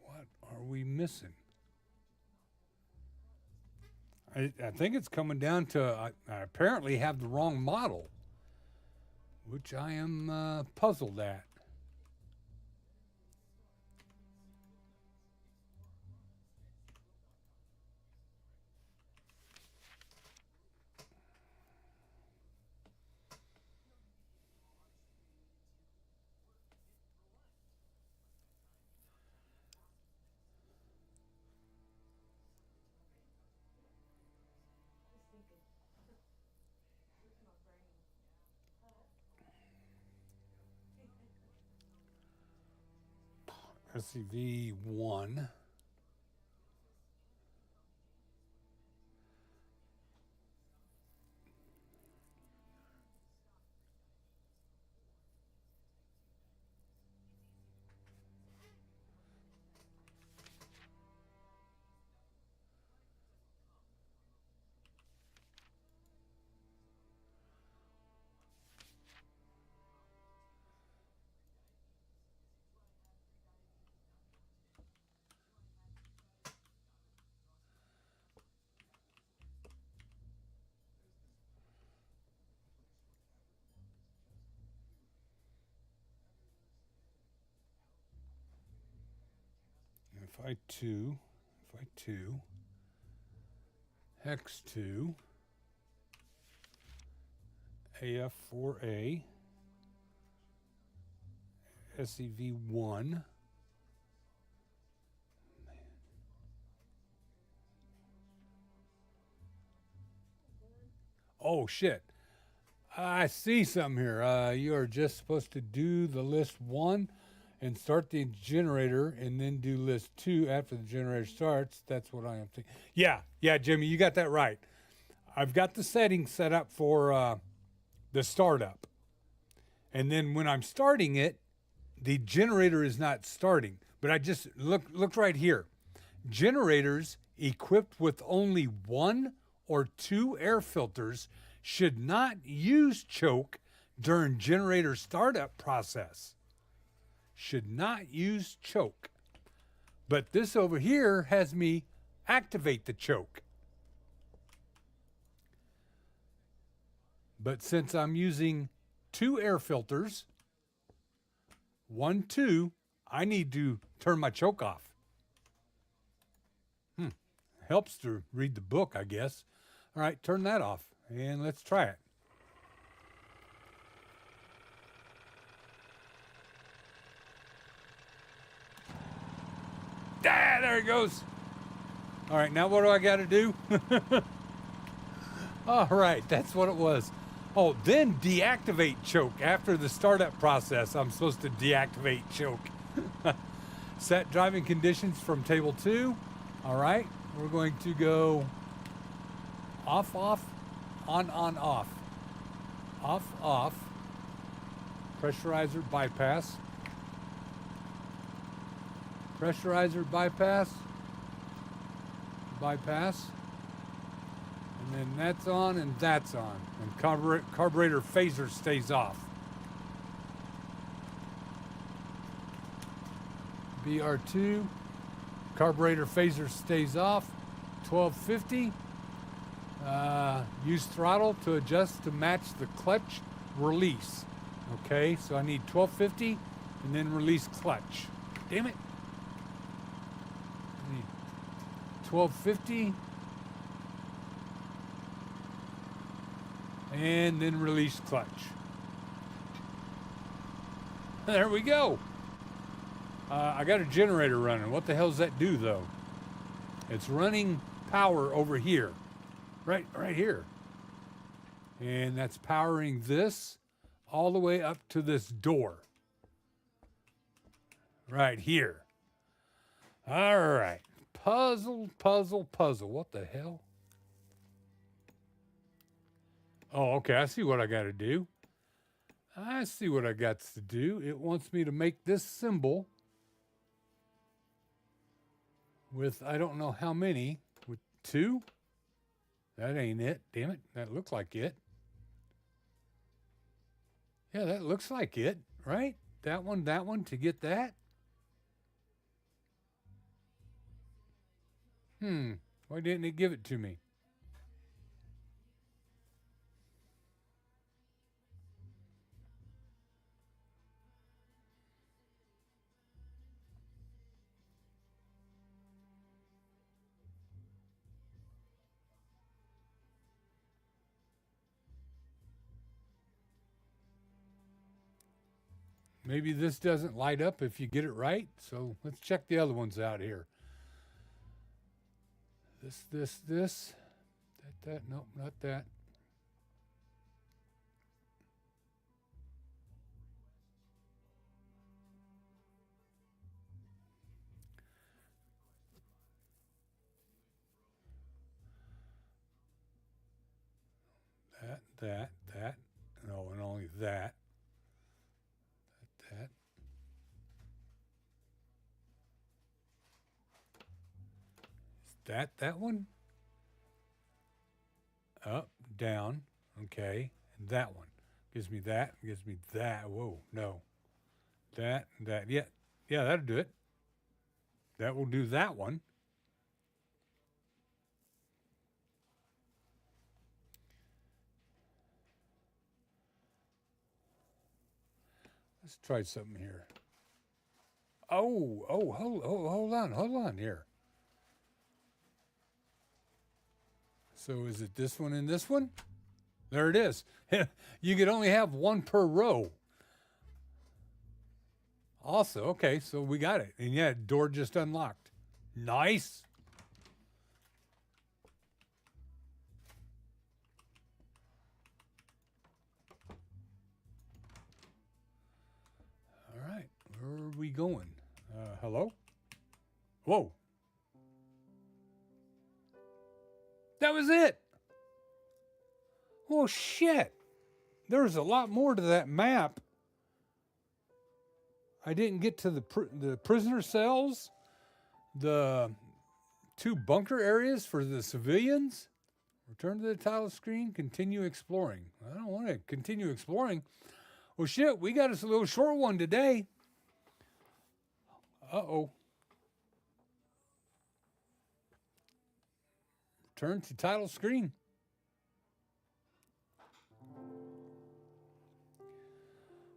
What are we missing? I think it's coming down to I apparently have the wrong model, which I am puzzled at. SCV 1. Fi2, Hex2, AF4A, SEV1. Oh shit. I see something here. You are just supposed to do the list 1 and start the generator and then do list 2 after the generator starts. That's what I am thinking. Yeah, Jimmy, you got that right. I've got the settings set up for the startup. And then when I'm starting it, the generator is not starting. But I just look right here. Generators equipped with only 1 or 2 air filters should not use choke during generator startup process. Should not use choke. But this over here has me activate the choke. But since I'm using 2 air filters, 1, 2, I need to turn my choke off. Helps to read the book, I guess. All right, turn that off, and let's try it. There it goes. All right, now what do I got to do? All right, that's what it was. Oh, then deactivate choke. After the startup process, I'm supposed to deactivate choke. Set driving conditions from table 2. All right, we're going to go off, off, on, off. Off, off. Pressurizer bypass. Pressurizer bypass. Bypass. And then that's on and that's on. And carburetor phaser stays off. BR2. Carburetor phaser stays off. 1250. Use throttle to adjust to match the clutch release. Okay, so I need 1250 and then release clutch. Damn it. I need 1250 and then release clutch. There we go. I got a generator running. What the hell does that do though? It's running power over here. Right here. And that's powering this all the way up to this door. Right here. All right. Puzzle. What the hell? Oh, okay. I see what I got to do. It wants me to make this symbol with I don't know how many. With 2? That ain't it. Damn it. That looked like it. Yeah, that looks like it, right? That one to get that. Why didn't it give it to me? Maybe this doesn't light up if you get it right. So let's check the other ones out here. This. That. Nope, not that. That. No, and only that. That. That one? Up, down, okay. And that one. Gives me that. Whoa, no. That. Yeah, that'll do it. That will do that one. Let's try something here. Hold on here. So is it this one and this one? There it is. You could only have one per row. Also, okay, so we got it. And yeah, door just unlocked. Nice. All right, where are we going? Hello? Whoa. That was it. Oh, shit. There's a lot more to that map. I didn't get to the prisoner cells, the 2 bunker areas for the civilians. Return to the title screen, continue exploring. I don't want to continue exploring. Well, shit, we got us a little short one today. Uh-oh. Return to title screen.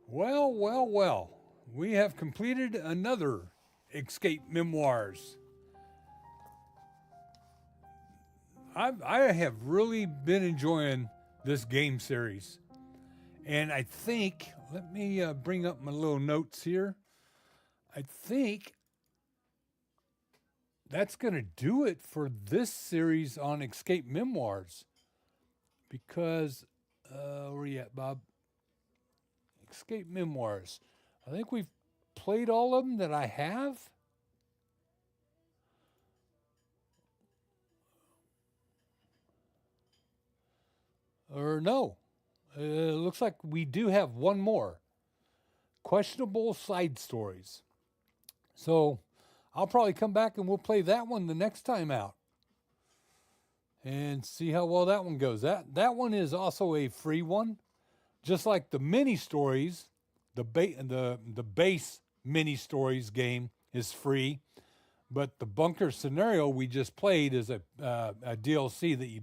Well. We have completed another Escape Memoirs. I have really been enjoying this game series. And I think, let me bring up my little notes here. I think that's going to do it for this series on Escape Memoirs. Because, where are you at, Bob? Escape Memoirs. I think we've played all of them that I have. Or no. It looks like we do have one more. Questionable Side Stories. So I'll probably come back and we'll play that one the next time out. And see how well that one goes. That one is also a free one. Just like the mini stories. The base mini stories game is free, but the bunker scenario we just played is a DLC that you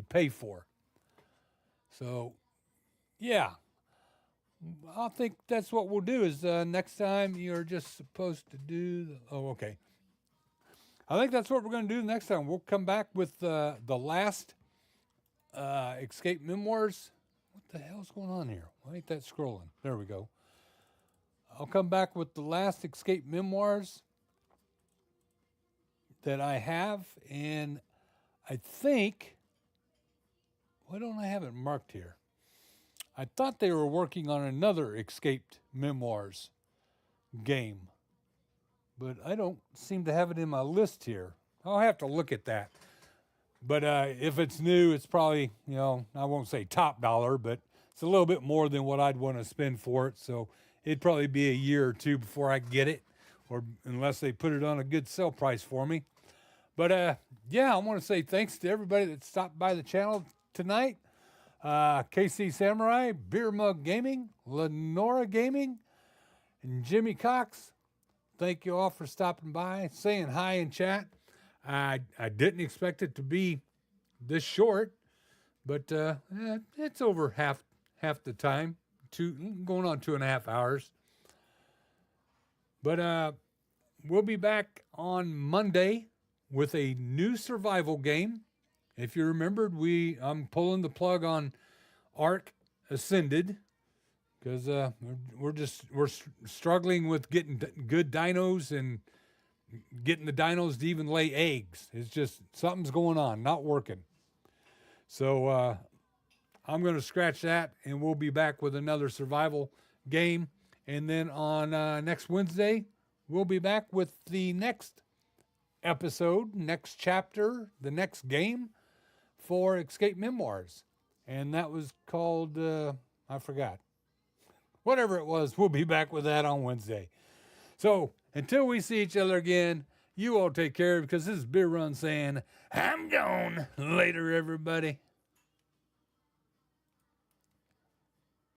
pay for. So, yeah, I think that's what we'll do. Is next time you're just supposed to do. Okay. I think that's what we're going to do next time. We'll come back with the last Escape Memoirs. What the hell's going on here? Why ain't that scrolling? There we go. I'll come back with the last Escape Memoirs that I have, and I think, why don't I have it marked here? I thought they were working on another Escaped Memoirs game, but I don't seem to have it in my list here. I'll have to look at that. But if it's new, it's probably, I won't say top dollar, but it's a little bit more than what I'd want to spend for it, so it'd probably be a year or two before I get it, or unless they put it on a good sell price for me. But yeah, I want to say thanks to everybody that stopped by the channel tonight. KC Samurai, Beer Mug Gaming, Lenora Gaming, and Jimmy Cox. Thank you all for stopping by, saying hi in chat. I didn't expect it to be this short, but it's over half the time. Going on 2.5 hours. But we'll be back on Monday with a new survival game. If you remembered, I'm pulling the plug on Ark Ascended because we're struggling with getting good dinos and getting the dinos to even lay eggs. It's just something's going on, not working. So I'm going to scratch that, and we'll be back with another survival game. And then on next Wednesday, we'll be back with the next episode, next chapter, the next game for Escape Memoirs. And that was called, I forgot. Whatever it was, we'll be back with that on Wednesday. So until we see each other again, you all take care, because this is Beer Run saying, I'm gone. Later, everybody.